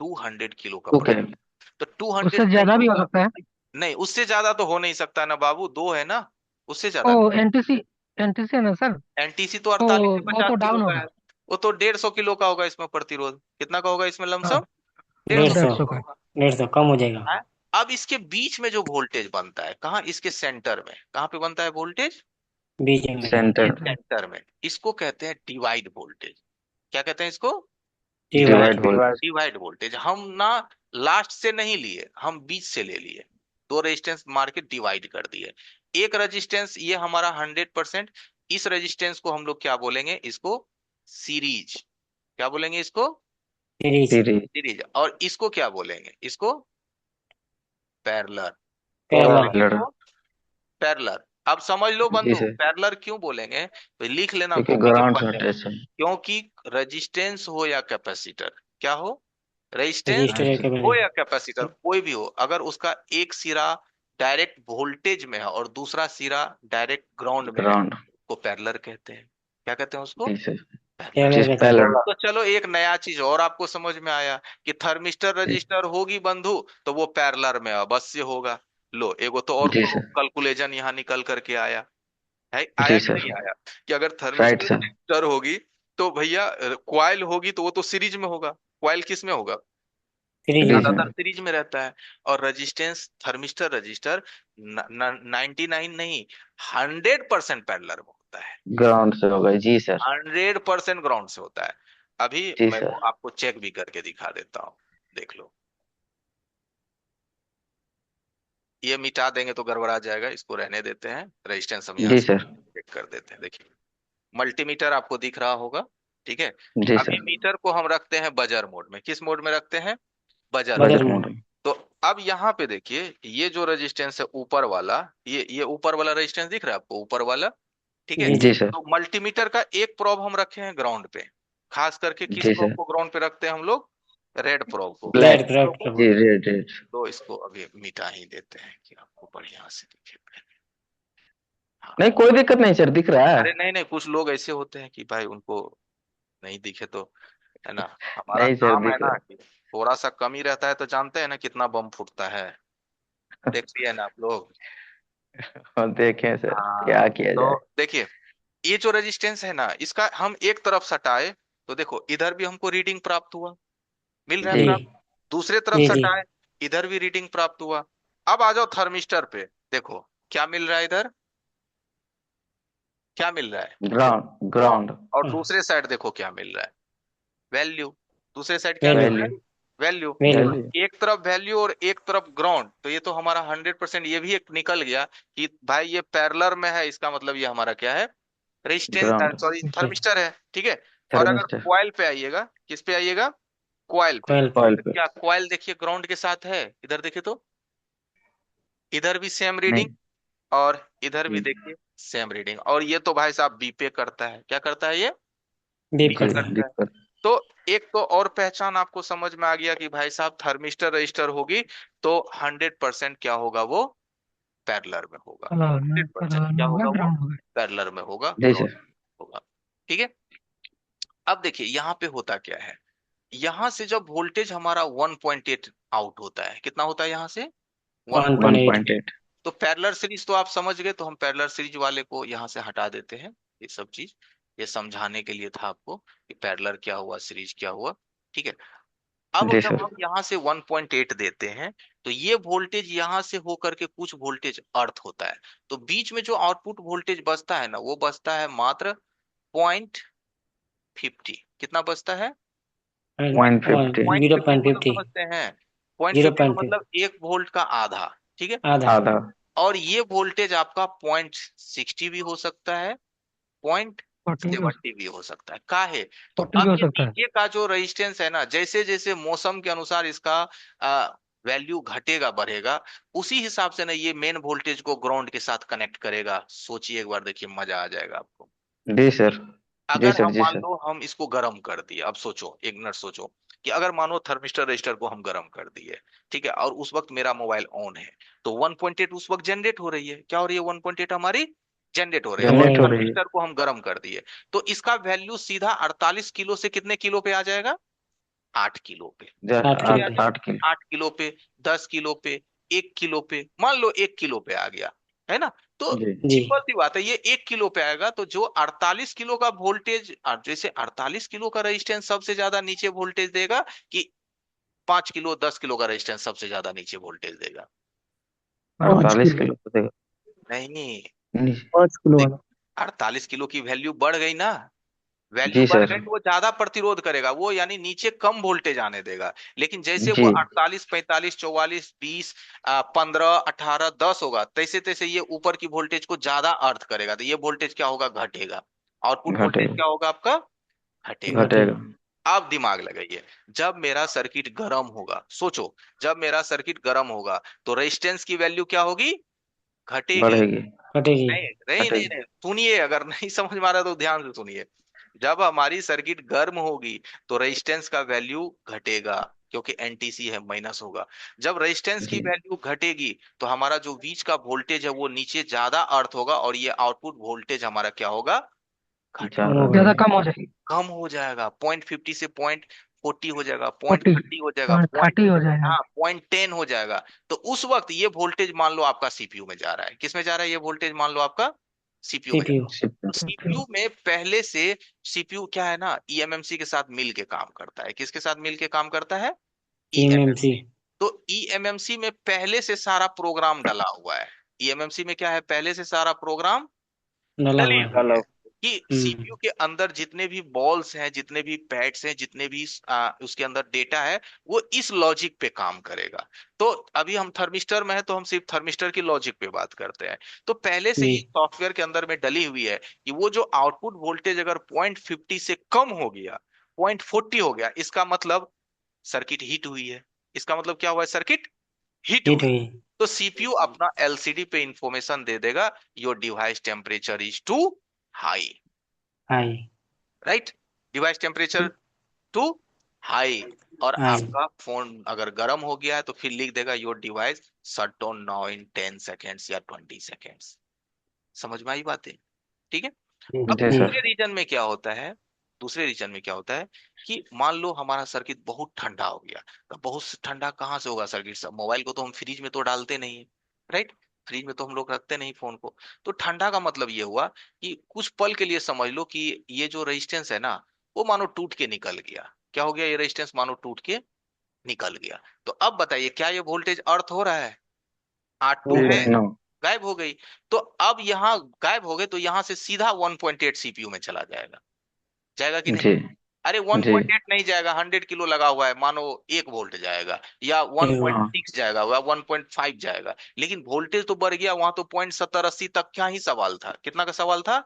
200 किलो का ओके। प्रतिरोध। तो 200 उससे ज्यादा नहीं भी हो होगा। सकता है। नहीं, उससे ज्यादा तो हो नहीं सकता ना बाबू, दो है ना। उससे ओ, ज्यादा नहीं। एनटीसी। एनटीसी है ना सर। एनटीसी तो तो 48 से वो 50 तो किलो डाउन का है। होगा। वो तो 150 किलो का होगा। इसमें प्रतिरोध कितना का होगा इसमें हाँ, लमसम? डेढ़ डेढ़ सौ सौ। किलो 150 का का। होगा। 150 कम हो जाएगा। है? अब इसके बीच में जो वोल्टेज बनता है कहाँ? इसके सेंटर में। कहाँ पे बनता है वोल्टेज? बीच में। इसके सेंटर। सेंटर में। इसको कहते हैं डिवाइड वोल्टेज। क्या कहते हैं इसको? T1। Divide volt. Divide voltage. हम ना लास्ट से नहीं लिए, हम बीच से ले लिए। दो रेजिस्टेंस मार के डिवाइड कर दिए। एक रेजिस्टेंस ये हमारा 100%। इस रेजिस्टेंस को हम लोग क्या बोलेंगे? इसको सीरीज। क्या बोलेंगे इसको? सीरीज। सीरीज। सीरीज। और इसको क्या बोलेंगे? इसको पैरेलल। क्या पैरेलल। बोलेंगे पैरेलल। इसको? पैरेलल। अब समझ लो जी बंधु, सर। पैरेलल क्यों बोलेंगे तो लिख लेना क्योंकि कॉपी के ग्राउंड से पन्ने में। अटैच है। क्योंकि रेजिस्टेंस हो या कैपेसिटर, क्या हो? रेजिस्टेंस रजिस्टर अच्छा। हो कैपेसिटर। या कैपेसिटर, कोई भी हो, अगर उसका एक सिरा डायरेक्ट वोल्टेज में है और दूसरा सिरा डायरेक्ट ग्राउंड में है, ग्राउंड। तो पैरेलल कहते हैं। क्या कहते हैं उसको? जी सर। पैरेलल। पैरेलल जिस कहते हैं। पैरेलल। तो चलो एक नया चीज और आपको समझ में आया कि थर्मिस्टर रजिस्टर होगी बंधु तो वो पैरेलल में अवश्य होगा। लो, एगो तो और जी सर। कैलकुलेशन यहाँ निकल करके आया है। जी आया कि सर। नहीं आया? कि अगर राइट थर्मिस्टर सर। रजिस्टर होगी तो भैया क्वाइल होगी तो वो तो सीरीज में होगा। क्वाइल किस में होगा? सीरीज में। सीरीज ज्यादातर में। सीरीज में रहता है। और रजिस्टेंस थर्मिस्टर रजिस्टर 99 नहीं, 100% पैरेलल में होता है। ग्राउंड से होगा, जी सर। 100% ग्राउंड से होता है। अभी जी मैं वो सर। आपको चेक भी करके दिखा देता हूँ। देख लो। ये मिटा देंगे तो गड़बड़ा जाएगा, इसको रहने देते हैं। रेजिस्टेंस हम यहाँ जी से सर। चेक कर देते हैं। देखिए मल्टीमीटर आपको दिख रहा होगा, ठीक है। जी अभी सर। मीटर को हम रखते हैं बजर मोड में। किस मोड में रखते हैं? Buzzer mode. Buzzer budget mode. Mode. तो अब यहाँ पे देखिए, ये जो रेजिस्टेंस है ऊपर वाला, ये ऊपर वाला रेजिस्टेंस दिख रहा है आपको, ऊपर वाला, ठीक है। जी जी जी सर। तो मल्टीमीटर का एक प्रोब हम रखे हैं ग्राउंड पे। खास करके किस जी प्रोब सर। को ग्राउंड पे रखते हैं हम लोग? रेड प्रोब को। ब्लैक। रेड रेड तो प्रभु। जी रेड रेड। तो इसको अभी मिटा ही देते हैं कि आपको बढ़िया से दिखे। हाँ। नहीं कोई दिक्कत नहीं सर, दिख रहा है। अरे नहीं नहीं, कुछ लोग ऐसे होते हैं कि भाई उनको नहीं दिखे तो, है ना। हमारा नहीं सर काम है दिख ना रहा कि थोड़ा सा कमी रहता है तो जानते हैं ना कितना बम फूटता है। देखते हैं ना आप लोग। है। और देखें सर हाँ। क्या किया तो जाए। देखिए, ये जो रेजिस्टेंस है ना, इसका हम एक तरफ सटाए तो देखो इधर भी हमको रीडिंग प्राप्त हुआ, मिल रहा है जी। जी प्राप्त। दूसरे तरफ जी जी। सटाए, इधर भी रीडिंग प्राप्त हुआ। अब आ जाओ थर्मिस्टर पे, देखो क्या मिल रहा है इधर, क्या मिल रहा है? Ground ground. ग्राउंड। और दूसरे साइड देखो क्या मिल रहा है? वैल्यू। दूसरे साइड क्या मिल वैल्यू रहा वैल्यू। है? वैल्यू। वैल्यू। अब वैल्यू। एक तरफ वैल्यू और एक तरफ ग्राउंड, तो ये तो हमारा 100%, ये भी एक निकल गया कि भाई ये पैरेलल में है, इसका मतलब ये हमारा क्या है? Resistance, ground. सॉरी जी। थर्मिस्टर है, ठीक है। और अगर थर्मिस्टर। कॉइल पे आइएगा, किस पे आइएगा? कॉइल पे। कॉइल पे। कॉइल तो पे। क्या कॉइल देखिए ग्राउंड के साथ है? इधर देखिए तो, इधर भी सेम रीडिंग, नहीं। और इधर भी जी। देखिए सेम रीडिंग। और ये तो भाई साहब बी पे करता है। क्या करता है ये? बीप बी पे जी करता है। करता है। दिक्कत। तो एक तो और पहचान आपको समझ में आ गया कि भाई साहब थर्मिस्टर रजिस्टर होगी तो 100% क्या होगा वो? पैरेलल में होगा। कलर में 100% कलर में क्या होगा, होगा वो? ग्राउंड होगा। पैरेलल में होगा, जी ग्राउंड सर। होगा। ठीक है। अब देखिए यहाँ पे होता क्या है, यहाँ से जब वोल्टेज हमारा 1.8 आउट होता है, कितना होता है यहाँ से? One point one 1.8। Eight point eight तो पैरेलल सीरीज तो आप समझ गए, तो हम पैरेलल सीरीज वाले को यहाँ से हटा देते हैं। ये सब चीज ये समझाने के लिए था आपको कि पैरेलल क्या हुआ, सीरीज क्या हुआ, ठीक है। अब जी जब सर। हम यहाँ से 1.8 देते हैं, तो ये वोल्टेज यहाँ से होकर के कुछ वोल्टेज अर्थ होता है। तो बीच में जो आउटपुट वोल्टेज बचता है ना, वो बचता है मात्र 0.50। कितना बचता है? Point point fifty. One fifty point zero fifty point मतलब फिफ्टी। समझते हैं? पॉइंट जीरो फिफ्टी का पॉइंट फिफ्टी। मतलब 1 वोल्ट का आधा, ठीक है। आधा। आधा। और ये वोल्टेज आपका 0.60 भी हो सकता है, पॉइंट 40 भी हो सकता 70 भी हो सकता है। काहे? तो 40 भी अब हो ये सकता है। नीचे का जो रेजिस्टेंस है ना, जैसे जैसे मौसम के अनुसार इसका वैल्यू घटेगा बढ़ेगा, उसी हिसाब से ना ये मेन वोल्टेज को ग्राउंड के साथ कनेक्ट करेगा। सोचिए एक बार, देखिए मजा आ जाएगा आपको। जी सर। जी अगर सर। हम जी मान सर। लो हम इसको गर्म कर दिए, अब सोचो एक मिनट सोचो कि अगर मानो थर्मिस्टर रजिस्टर को हम गर्म कर दिए, ठीक है, और उस वक्त मेरा मोबाइल ऑन है, तो 1.8 उस वक्त जनरेट हो रही है। क्या हो रही है? 1.8 हमारी जनरेट हो रही है। और जनरेट हो रही है। थर्मिस्टर को हम गर्म कर दिए, तो इसका वैल्यू सीधा 48 किलो से कितने किलो पे आ जाएगा? 8 किलो पे। आठ कितने पे किलो आ पे। जाएगा? 8 किलो। 8 किलो पे, 10 किलो पे, 1 किलो पे, मान लो 1 किलो पे आ गया, है ना। तो जी। जी। सिंपल सी बात है, ये 1 किलो पे आएगा तो जो 48 किलो का वोल्टेज, जैसे 48 किलो का रेजिस्टेंस सबसे ज्यादा नीचे वोल्टेज देगा, कि 5 किलो 10 किलो का रेजिस्टेंस सबसे ज्यादा नीचे वोल्टेज देगा? 48 5 किलो। किलो तो देगा। नहीं। नहीं। 5 किलो देख, वाला। 48 किलो की वैल्यू बढ़ गई ना, वैल्यू जी बढ़ सर। गई तो वो ज्यादा प्रतिरोध करेगा, वो यानी नीचे कम वोल्टेज आने देगा। लेकिन जैसे वो जी। 48 45 44 20 15 18 10 होगा, तैसे तैसे ये ऊपर की वोल्टेज को ज्यादा अर्थ करेगा, तो ये वोल्टेज क्या होगा? घटेगा। आउटपुट वोल्टेज घटेगा। क्या होगा आपका? घटेगा। घटेगा। घटेगा। अब दिमाग लगाइए, जब मेरा सर्किट गर्म होगा, सोचो, जब मेरा सर्किट गर्म होगा तो रेजिस्टेंस की वैल्यू क्या होगी? घटेगी। बढ़ेगी। घटेगी। नहीं नहीं नहीं घटेगी। नहीं, सुनिए, अगर नहीं समझ में आ रहा तो ध्यान से सुनिए। जब हमारी सर्किट गर्म होगी तो रेजिस्टेंस का वैल्यू घटेगा, क्योंकि एनटीसी है, माइनस होगा। जब रेजिस्टेंस की जी। वैल्यू घटेगी तो हमारा जो बीच का वोल्टेज है वो नीचे ज्यादा अर्थ होगा, और ये आउटपुट वोल्टेज हमारा क्या होगा? कम ज्यादा। हो ज्यादा गई। कम हो जाएगी। कम हो जाएगा। 0.50 से 0.40 हो जाएगा, पॉइंट 40। थर्टी हो जाएगा, पॉइंट, 30 हो जाएगा। हाँ 0.10 हो जाएगा। तो उस वक्त ये वोल्टेज मान लो आपका सीपीयू में जा रहा है। किस में जा रहा है ये वोल्टेज? मान लो आपका सीपीयू में जा सीपीयू। रहा है। शिफ्ट। तो सीपीयू में पहले से, सीपीयू क्या है ना, ईएमएमसी के साथ मिल के काम करता है। किसके साथ मिल के काम करता है? एमएमसी। ईएमएमसी। तो ईएमएमसी में पहले से सारा प्रोग्राम डला हुआ है। ईएमएमसी में क्या है? पहले से सारा प्रोग्राम डाला डली हुआ है। हुई डाला। है। कि सीपीयू के अंदर जितने भी बॉल्स हैं, जितने भी पैड्स हैं, जितने भी उसके अंदर डेटा है, वो इस लॉजिक पे काम करेगा। तो अभी हम थर्मिस्टर में है तो हम सिर्फ थर्मिस्टर की लॉजिक पे बात करते हैं। तो पहले से ही जी सॉफ्टवेयर के अंदर में डली हुई है कि वो जो आउटपुट वोल्टेज अगर 0.50 से कम हो गया, 0.40 हो गया, इसका मतलब सर्किट हीट हुई है। इसका मतलब क्या हुआ है? सर्किट हीट हिट हुई। हुई। तो सीपीयू अपना एलसीडी पे इंफॉर्मेशन दे देगा, your device temperature is too high. High. Right, device temperature too high. और हाई। आपका फोन अगर गर्म हो गया है तो फिर लिख देगा your device shut down now in 10 seconds या 20 सेकेंड्स। समझ में आई बातें? ठीक है। अब जी जी। सर। दूसरे रीजन में क्या होता है? दूसरे रीजन में क्या होता है कि मान लो हमारा सर्किट बहुत ठंडा हो गया। तो बहुत ठंडा कहाँ से होगा सर्किट? सब मोबाइल को तो हम फ्रिज में तो डालते नहीं है, राइट? फ्रिज में तो हम लोग रखते नहीं फोन को। तो ठंडा का मतलब ये हुआ कि कुछ पल के लिए समझ लो कि ये जो रेजिस्टेंस है ना, वो मानो टूट के निकल गया। क्या हो गया? ये रेजिस्टेंस मानो टूट के निकल गया। तो अब बताइए, क्या ये वोल्टेज अर्थ हो रहा है? R2 है, नो। गायब हो गई। तो अब यहाँ गायब हो गए तो यहाँ से सीधा 1.8 सीपीयू में चला जाएगा। जाएगा कि नहीं? जी अरे जी। 1.8 नहीं जाएगा, 100 किलो लगा हुआ है, मानो 1 वोल्ट जाएगा, या हाँ। 1.6 जाएगा, या 1.5 जाएगा। लेकिन वोल्टेज तो बढ़ गया, वहां तो 0.70 80 तक क्या ही सवाल था? कितना का सवाल था?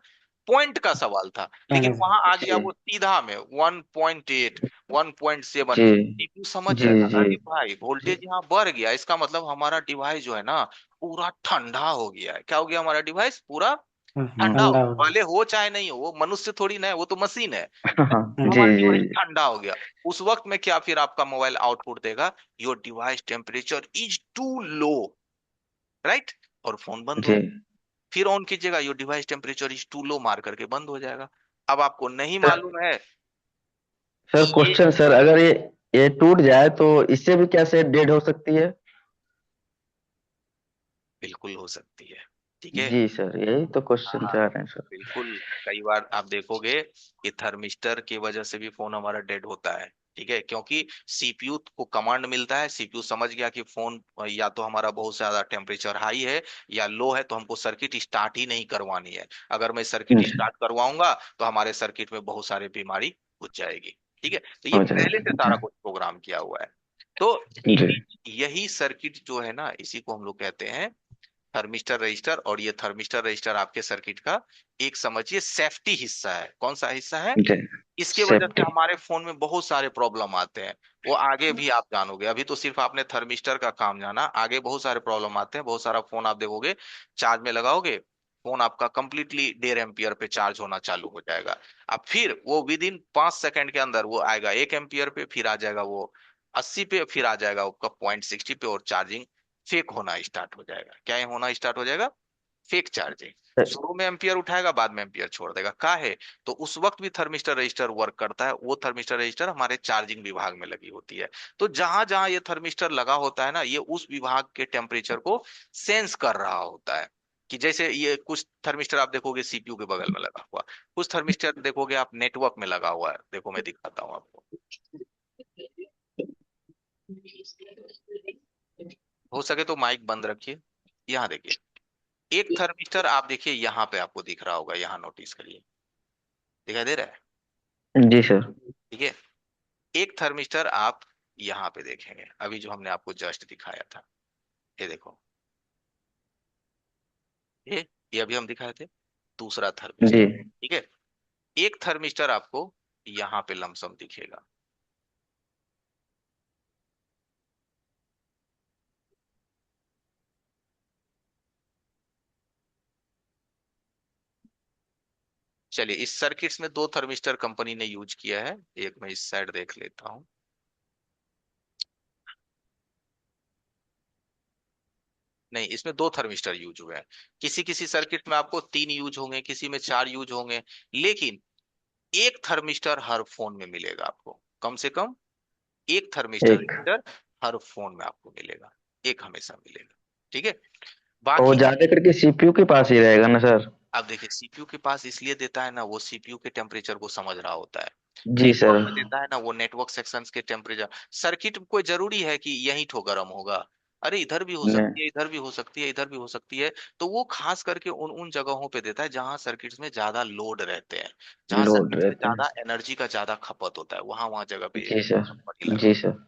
पॉइंट का सवाल था। लेकिन वहां आ गया जी वो सीधा में 1.8, 1.7। जी सीपीयू समझ जी जाएगा, जी अरे भाई वोल्टेज यहाँ बढ़ गया, इसका मतलब हमारा डिवाइस जो है ना पूरा ठंडा हो गया है। क्या हो गया? हमारा डिवाइस पूरा ठंडा हो ठंडा गया। हो गया। भले हो चाहे नहीं हो, वो मनुष्य थोड़ी ना है, वो तो मशीन है। हाँ जी हमारा जी डिवाइस जी। ठंडा हो गया। उस वक्त में क्या फिर आपका मोबाइल आउटपुट देगा? Your device temperature is too low, right? और फोन बंद हो जी जाए। फिर ऑन कीजिएगा, your device temperature is too low मार करके बंद हो जाएगा। अब आपको नहीं सर। मालूम है सर कि ये क्वेश्चन सर, अगर ये टूट जाए तो इससे भी क्या सेट डेड हो सकती है? बिल्कुल हो सकती है। ठीक है। जी सर, यही तो क्वेश्चन हाँ, चाह रहे हैं सर। बिल्कुल। कई बार आप देखोगे कि थर्मिस्टर की वजह से भी फोन हमारा डेड होता है। ठीक है, क्योंकि सीपीयू को कमांड मिलता है, सीपीयू समझ गया कि फोन या तो हमारा बहुत ज्यादा टेम्परेचर हाई है या लो है, तो हमको सर्किट स्टार्ट ही नहीं करवानी है। अगर मैं सर्किट जी स्टार्ट करवाऊंगा तो हमारे सर्किट में बहुत सारी बीमारी घुस जाएगी। ठीक है, तो ये हो पहले से जाएगा। सारा कुछ प्रोग्राम किया हुआ है। तो जी यही यही सर्किट जो है ना, इसी को हम लोग कहते हैं थर्मिस्टर रजिस्टर। और ये थर्मिस्टर रजिस्टर आपके सर्किट का एक समझिए सेफ्टी हिस्सा है। कौन सा हिस्सा है? जी। इसके वजह से सेफ्टी। हमारे फोन में बहुत सारे प्रॉब्लम आते हैं। वो आगे भी आप जानोगे, अभी तो सिर्फ आपने थर्मिस्टर का काम जाना, आगे बहुत सारे प्रॉब्लम आते हैं। बहुत सारा फोन आप देखोगे, चार्ज में लगाओगे, फोन आपका कंप्लीटली 1.5 एम्पियर पे चार्ज होना चालू हो जाएगा। अब फिर वो विद इन 5 सेकंड के अंदर वो आएगा 1 एम्पियर पे, फिर आ जाएगा वो 80 पे, फिर आ जाएगा आपका 0.60 पे, और चार्जिंग फेक होना स्टार्ट हो जाएगा। क्या होना स्टार्ट हो जाएगा? Fake charging. शुरू में एम्पियर उठाएगा, बाद में एम्पियर छोड़ देगा। का है? तो उस वक्त भी थर्मिस्टर रजिस्टर वर्क करता है। वो थर्मिस्टर रजिस्टर हमारे चार्जिंग विभाग में लगी होती है। तो जहां जहां ये थर्मिस्टर लगा होता है ना, ये उस विभाग के टेम्परेचर को सेंस कर रहा होता है। कि जैसे ये कुछ थर्मिस्टर आप देखोगे सीपीयू के बगल में लगा हुआ, कुछ थर्मिस्टर देखोगे आप नेटवर्क में लगा हुआ है। देखो मैं दिखाता हूँ आपको। हो सके तो माइक बंद रखिए। यहाँ देखिए, एक थर्मिस्टर आप देखिए यहाँ पे आपको दिख रहा होगा, यहाँ नोटिस करिए, दिखाई दे रहा है? जी सर। ठीक है। एक थर्मिस्टर आप यहाँ पे देखेंगे, अभी जो हमने आपको जस्ट दिखाया था, ये देखो, ये ये अभी हम दिखाए थे दूसरा जी थर्मिस्टर। ठीक है। एक थर्मिस्टर आपको यहाँ पे लमसम दिखेगा। चलिए, इस सर्किट्स में दो थर्मिस्टर कंपनी ने यूज किया है। एक मैं इस साइड देख लेता हूँ। नहीं, इसमें दो थर्मिस्टर यूज हुए हैं। किसी किसी सर्किट में आपको 3 यूज होंगे, किसी में 4 यूज होंगे। लेकिन एक थर्मिस्टर हर फोन में मिलेगा आपको, कम से कम एक थर्मिस्टर एक। रजिस्टर हर फोन में आपको मिलेगा, एक हमेशा मिलेगा। ठीक है। और वो बाकी ज्यादा करके सीपीयू के पास ही रहेगा ना सर? अब देखिए, सीपीयू के पास इसलिए देता है ना, वो सीपीयू के टेम्परेचर को समझ रहा होता है। जी सर। नेटवर्क में देता है ना, वो नेटवर्क सेक्शंस के टेम्परेचर। सर्किट कोई जरूरी है कि यही ठो गर्म होगा? अरे इधर भी हो नहीं, सकती है, इधर भी हो सकती है, इधर भी हो सकती है। तो वो खास करके उन उन जगहों पे देता है जहां सर्किट्स में ज्यादा लोड रहते हैं, जहां लोड सर्किट्स में रहते हैं। ज्यादा एनर्जी का ज्यादा खपत होता है, वहां वहां जगह पे ये जी सर। नंबर ही लगा जी हुआ। सर।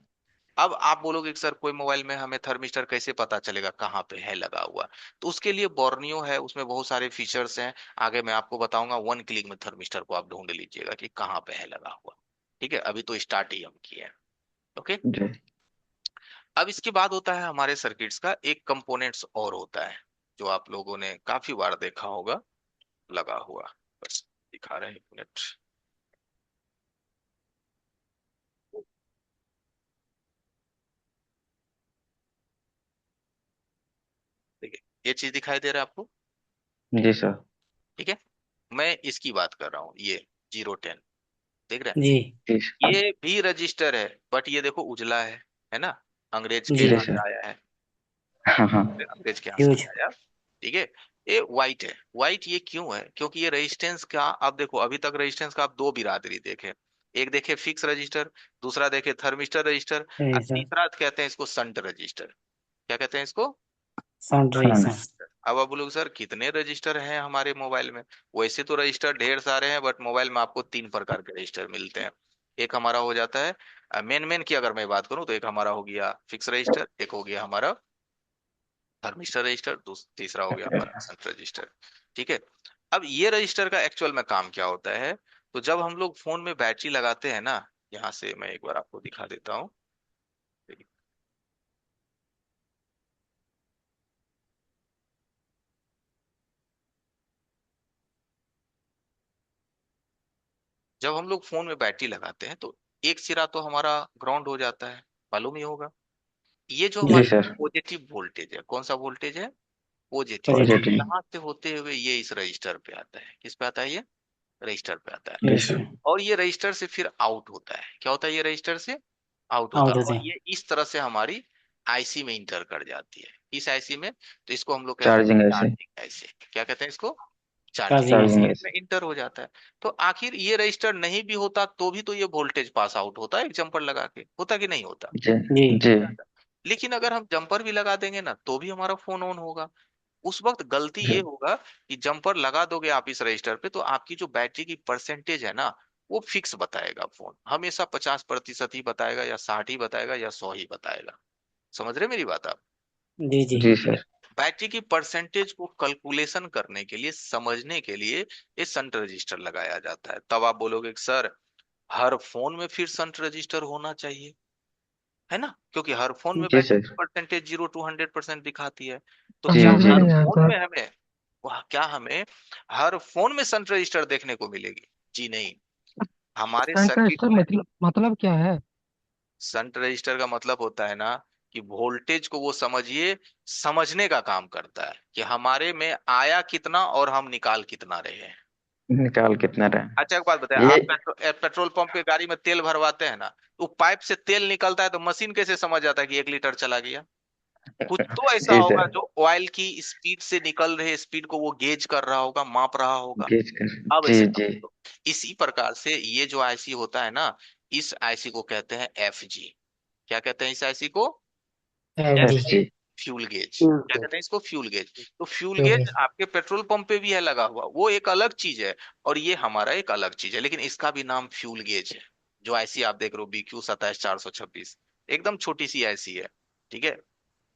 अब आप बोलोगे कि सर कोई मोबाइल में हमें थर्मिस्टर कैसे पता चलेगा कहाँ पे है लगा हुआ। तो उसके लिए बोर्नियो है, उसमें बहुत सारे फीचर्स हैं। आगे मैं आपको बताऊंगा, वन क्लिक में थर्मिस्टर को आप ढूंढ लीजिएगा कि कहाँ पे है लगा हुआ। ठीक है, अभी तो स्टार्ट ही हम किए हैं। ओके। जी। अब इसके बाद होता है हमारे सर्किट्स का एक कंपोनेंट्स और होता है, जो आप लोगों ने काफी बार देखा होगा लगा हुआ। बस दिखा रहे हैं, एक मिनट। देखिए, ये चीज दिखाई दे रहा है आपको? जी सर। ठीक है। मैं इसकी बात कर रहा हूँ, ये 010, देख रहे हैं? जी जी सर। ये भी रजिस्टर है, बट ये देखो उजला है ना? अंग्रेज के जी। जी यहाँ से सर। आया है, हाँ हाँ। अंग्रेज के यहाँ से ह्यूज। आया। ठीक है। ये व्हाइट है। व्हाइट ये क्यों है? क्योंकि ये रेजिस्टेंस का, आप देखो अभी तक रेजिस्टेंस का आप दो बिरादरी देखे। एक देखे फिक्स रजिस्टर, दूसरा देखे थर्मिस्टर रजिस्टर, और सही सर। तीसरा कहते हैं इसको संट रजिस्टर। क्या कहते हैं इसको? साउंड हाँ। रेसन। अब आप बोलोगे सर कितने रजिस्टर हैं हमारे मोबाइल में? वैसे तो रजिस्टर ढेर सारे हैं, बट मोबाइल में आपको तीन प्रकार के रजिस्टर मिलते हैं। एक हमारा हो जाता है मेन मेन की अगर मैं बात करूं तो एक हमारा हो गया फिक्स रजिस्टर, एक हो गया हमारा थर्मिस्टर रजिस्टर, तीसरा हो गया हमारा संट रजिस्टर। ठीक है। अब ये रजिस्टर का एक्चुअल में काम क्या होता है? तो जब हम लोग फोन में बैटरी लगाते हैं ना, यहाँ से मैं एक बार आपको दिखा देता हूँ। जब हम लोग फोन में बैटरी लगाते हैं तो एक सिरा तो हमारा ग्राउंड हो जाता है, मालूम ही होगा। ये जो जी हमारा सर। पॉजिटिव वोल्टेज है, कौन सा वोल्टेज है? पॉजिटिव। पॉजिटिव। पॉजिटिव। यहाँ से होते हुए ये इस रजिस्टर पे आता है। किस पे आता है ये? रजिस्टर पे आता है। जी यस सर। सर। और ये रजिस्टर से फिर आउट होता है। क्या होता है? ये रजिस्टर से आउट होता आउट है, होते और हैं। ये इस तरह से हमारी आईसी में इंटर कर जाती है। इस आईसी में, तो इसको हम लोग कहते हैं चार्जिंग ऐसे। Charging IC. क्या कहते हैं इसको? Charging charging IC. ऐसे। चार्जिंग इसमें ऐसे। इंटर हो जाता है। तो आखिर ये रजिस्टर नहीं भी होता तो भी तो ये वोल्टेज पास आउट होता है, एक जंपर लगा के, होता कि नहीं होता? जी। जी। जी। लेकिन अगर हम जंपर भी लगा देंगे ना तो भी हमारा फोन ऑन होगा। उस वक्त गलती ये होगा कि जंपर लगा दोगे आप इस रजिस्टर पे तो आपकी जो बैटरी की परसेंटेज है ना, वो फिक्स बताएगा। फोन हमेशा 50% ही बताएगा, या 60 ही बताएगा, या 100 ही बताएगा। समझ रहे मेरी बात आप? जी जी। जी ठीक है। सर। बैटरी की परसेंटेज को कैलकुलेशन करने के लिए, समझने के लिए ये संट रजिस्टर लगाया जाता है। तब आप बोलोगे कि सर हर फोन में फिर संट रजिस्टर होना चाहिए, है ना? क्योंकि हर फोन में जी बैटरी सर। की परसेंटेज 0 to 100% दिखाती है। तो हम क्या जी समझ जी। हर रहे हैं फोन सर। में हमें, वह क्या हमें हर फोन में संट रजिस्टर देखने को मिलेगी? जी नहीं। हमारे करंट सर्किट रजिस्टर में मतलब क्या है? संट रजिस्टर का मतलब होता है ना कि वोल्टेज को वो समझिए, समझने का काम करता है कि हमारे में आया कितना और हम निकाल कितना रहे हैं। निकाल कितना अच्छा एक बात बताए, रहे ये। आप पेट्रोल पंप पे गाड़ी में तेल भरवाते हैं ना, तो पाइप से तेल निकलता है तो मशीन कैसे समझ जाता है कि 1 लीटर चला गया? कुछ तो ऐसा जी होगा सर। जो ऑयल की स्पीड से निकल रहे स्पीड को वो गेज कर रहा होगा, माप रहा होगा। गेज कर। अब जी ऐसे जी। समझ लो। इसी प्रकार से ये जो आईसी होता है ना, इस आईसी को कहते हैं एफजी। क्या कहते हैं इस आईसी को? F F G. F G. G. Fuel gauge. क्या ठीक कहते हैं इसको? Fuel gauge. तो फ्यूल है। गेज आपके पेट्रोल पंप पे भी है लगा हुआ, वो एक अलग चीज है। और ये हमारा एक अलग चीज है, लेकिन इसका भी नाम फ्यूल गेज है। जो आईसी आप देख रहे हो BQ 27426, एकदम छोटी सी आईसी है। ठीक है।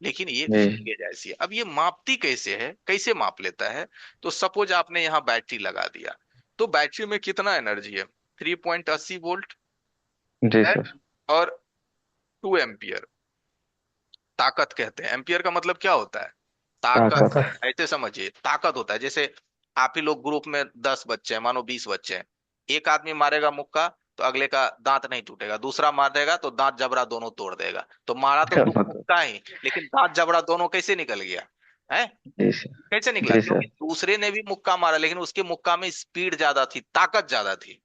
लेकिन ये फ्यूल जी। गेज आईसी है। अब ये मापती कैसे है, कैसे माप लेता है? तो सपोज आपने यहाँ बैटरी लगा दिया, तो बैटरी में कितना एनर्जी है? 3.80 वोल्ट जी है, सर। और 2 एम्पियर ताकत कहते हैं। एम्पियर का मतलब क्या होता है? ताकत। ताकत। ताकत। ऐसे समझिए, ताकत होता है। जैसे आप ही लोग ग्रुप में 10 बच्चे हैं, मानो 20 बच्चे हैं। एक आदमी मारेगा मुक्का तो अगले का दांत नहीं टूटेगा, दूसरा मार देगा तो दांत जबड़ा दोनों तोड़ देगा। तो मारा तो तुम मुक्का ही, लेकिन दांत जबड़ा दोनों कैसे निकल गया है? जी सर। कैसे निकला? जी क्योंकि सर। दूसरे ने भी मुक्का मारा, लेकिन उसके मुक्का में स्पीड ज्यादा थी, ताकत ज्यादा थी।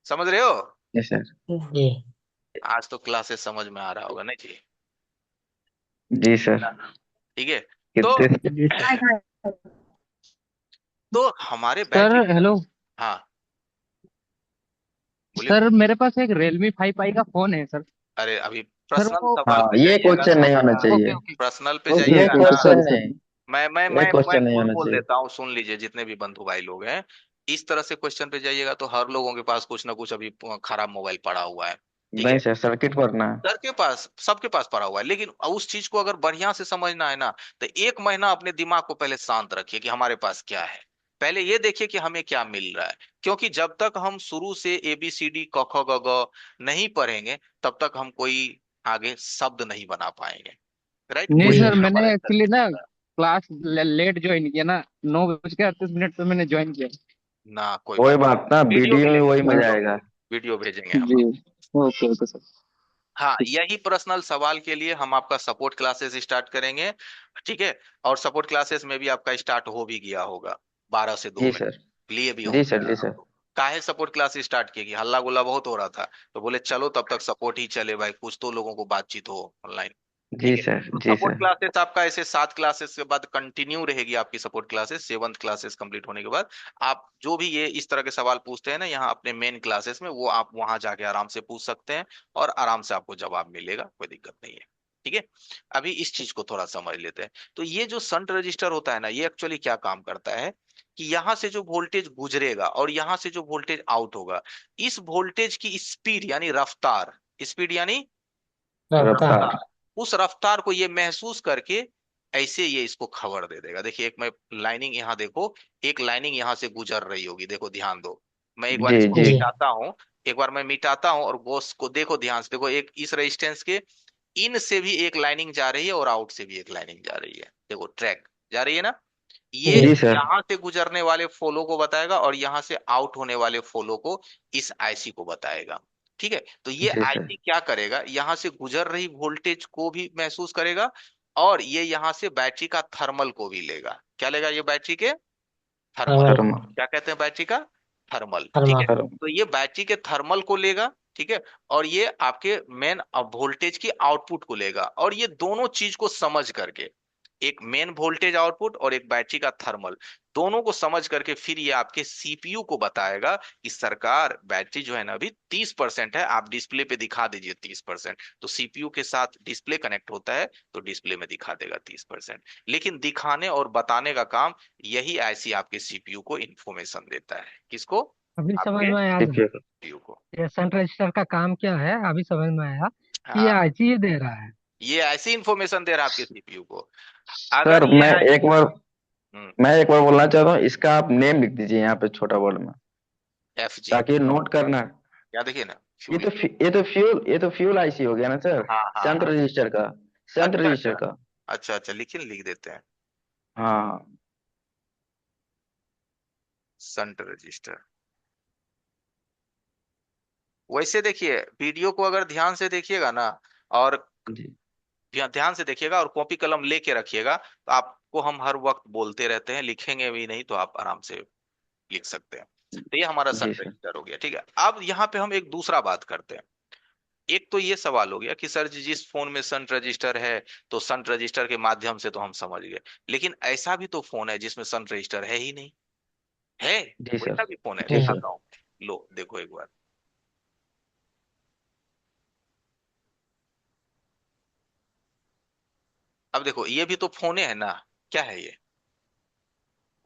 समझ रहे हो? जी सर। जी। आज तो क्लासेस समझ में आ रहा होगा ना जी? जी सर। ठीक है। तो कितने। जी। तो हमारे सर बैटरी, हेलो। हाँ बोलिए। सर मेरे पास एक Realme 5i का फोन है सर। अरे अभी सर पर्सनल वो सवाल हाँ, पे ये जाइएगा क्वेश्चन ना, नहीं होना ओके चाहिए। ओके पर्सनल पे ओके ये जाइएगा ओके ना। Question sorry sir. नहीं, ये मैं क्वेश्चन नहीं खोल होना खोल चाहिए। देता हूँ, सुन लीजिए जितने भी बंधु भाई लोग हैं। इस तरह से क्वेश्चन पे जाइएगा तो हर लोगों के पास कुछ ना कुछ अभी खराब मोबाइल पड़ा हुआ है, ठीक नहीं है। सर, सर्किट पढ़ना है। सर के पास, सबके पास पड़ा हुआ है, लेकिन उस चीज को अगर बढ़िया से समझना है ना, तो 1 महीना अपने दिमाग को पहले शांत रखिए कि हमारे पास क्या है। पहले ये देखिए कि हमें क्या मिल रहा है, क्योंकि जब तक हम शुरू से ABCD क ख ग घ नहीं पढ़ेंगे, तब तक हम कोई आगे शब्द नहीं बना पाएंगे। राइट, नहीं कोई जी सर, भी सर। मैंने ग्रामर अच्छा नहीं एक्चुअली ना बनता है। क्लास लेट ज्वाइन किया ना, 9:38 पे मैंने ज्वाइन किया। ना कोई कोई बात नहीं, बात ना, वीडियो वीडियो में मिलेगा, वही मजा हाँ, आएगा। वीडियो भेजेंगे हम जी। लोग। Okay okay sir. हाँ, यही पर्सनल सवाल के लिए हम आपका सपोर्ट क्लासेस स्टार्ट करेंगे, ठीक है। और सपोर्ट क्लासेस में भी आपका स्टार्ट हो भी गया होगा, 12 से 2 जी में सर। लिए भी जी होंगे सर। जी आप सर। लोग। काहे सपोर्ट क्लास स्टार्ट किए, कि हल्ला गुल्ला बहुत हो रहा था, तो बोले चलो तब तक सपोर्ट ही चले भाई, कुछ तो लोगों को बातचीत हो ऑनलाइन, जी ठीक है। सर। तो जी सपोर्ट सर। क्लासेस आपका ऐसे 7 क्लासेस के बाद कंटिन्यू रहेगी, आपकी support classes 7th classes complete होने के बाद आप जो भी ये इस तरह के सवाल पूछते हैं ना यहाँ अपने मेन क्लासेस में, वो आप वहां जाके आराम से पूछ सकते हैं, और आराम से आपको जवाब मिलेगा, कोई दिक्कत नहीं है, ठीक है। अभी इस चीज को थोड़ा समझ लेते हैं। तो ये जो संट रजिस्टर होता है ना, ये एक्चुअली क्या काम करता है, कि यहां से जो वोल्टेज गुजरेगा और यहां से जो वोल्टेज आउट होगा, इस वोल्टेज की स्पीड यानी रफ्तार, स्पीड यानी रफ्तार। रफ्तार। रफ्तार, उस रफ्तार को ये महसूस करके ऐसे ये इसको खबर दे देगा। देखिए एक मैं लाइनिंग यहाँ देखो, एक लाइनिंग यहाँ से गुजर रही होगी, देखो ध्यान दो। मैं एक बार जी इसको जी। जी। मिटाता हूँ, एक बार मैं मिटाता हूँ, और गोस को देखो ध्यान से, देखो एक इस रेजिस्टेंस के इन से भी एक लाइनिंग जा रही है और आउट से भी एक लाइनिंग जा रही है, देखो ट्रैक जा रही है ना। ये जी। जी सर। यहाँ से गुजरने वाले फॉलो को बताएगा और यहाँ से आउट होने वाले फॉलो को, इस आईसी को बताएगा, ठीक है। तो ये जी सर। आईसी क्या करेगा, यहाँ से गुजर रही वोल्टेज को भी महसूस करेगा, और ये यहाँ से बैटरी का थर्मल को भी लेगा। क्या लेगा ये बैटरी के थर्मल, थर्मल। थर्मल। क्या कहते हैं बैटरी का थर्मल, ठीक है। थर्मल। थर्मल। तो ये बैटरी के थर्मल को लेगा, ठीक है, और ये आपके मेन वोल्टेज की आउटपुट को लेगा, और ये दोनों चीज को समझ करके, एक मेन वोल्टेज आउटपुट और एक बैटरी का थर्मल, दोनों को समझ करके फिर ये आपके सीपीयू को बताएगा कि सरकार बैटरी जो है ना अभी 30% है, आप डिस्प्ले पे दिखा दीजिए 30%। तो सीपीयू के साथ डिस्प्ले कनेक्ट होता है, तो डिस्प्ले में दिखा देगा 30%। लेकिन दिखाने और बताने का काम यही आईसी आपके सीपीयू को इंफॉर्मेशन देता है, किसको, अभी समझ आपके में आया ठीक मुझे। है। सीपीयू को। ये सेंट रजिस्टर का काम क्या है, अभी समझ में आया कि ये हाँ, आईसी दे रहा है। ये ऐसी इंफॉर्मेशन दे रहा है आपके सीपीयू को। अगर सर ये मैं एक बार हम्म, मैं एक बार बोलना चाहता हूँ, इसका आप नेम लिख दीजिए यहाँ पे छोटा बोर्ड में, FG, ताकि नोट करना। क्या देखिए ना ये फ्यूल। तो ये तो फ्यूल आईसी हो गया ना सर, हाँ हाँ शंट हाँ, रजिस्टर का, शंट अच्छा रजिस्टर अच्छा, का। अच्छा अच्छा, लिखिए, लिख देते हैं, हाँ। Shunt register. वैसे देखिए वीडियो को अगर ध्यान से देखिएगा ना, और जी। ध्यान से देखिएगा और कॉपी कलम लेके रखिएगा, तो आपको हम हर वक्त बोलते रहते हैं, लिखेंगे भी नहीं तो आप आराम से लिख सकते हैं। तो ये हमारा जी संट सर। रजिस्टर हो गया, ठीक है। अब यहाँ पे हम एक दूसरा बात करते हैं। एक तो ये सवाल हो गया कि सर जी जिस फोन में संट रजिस्टर है, तो संट रजिस्टर के माध्यम से तो हम समझ गए, लेकिन ऐसा भी तो फोन है जिसमें संट रजिस्टर है ही नहीं, है जी सर। वैसा भी फोन है, जी जी। सर। दिखाता हूँ। लो देखो एक बार, अब देखो ये भी तो फोन है ना, क्या है ये,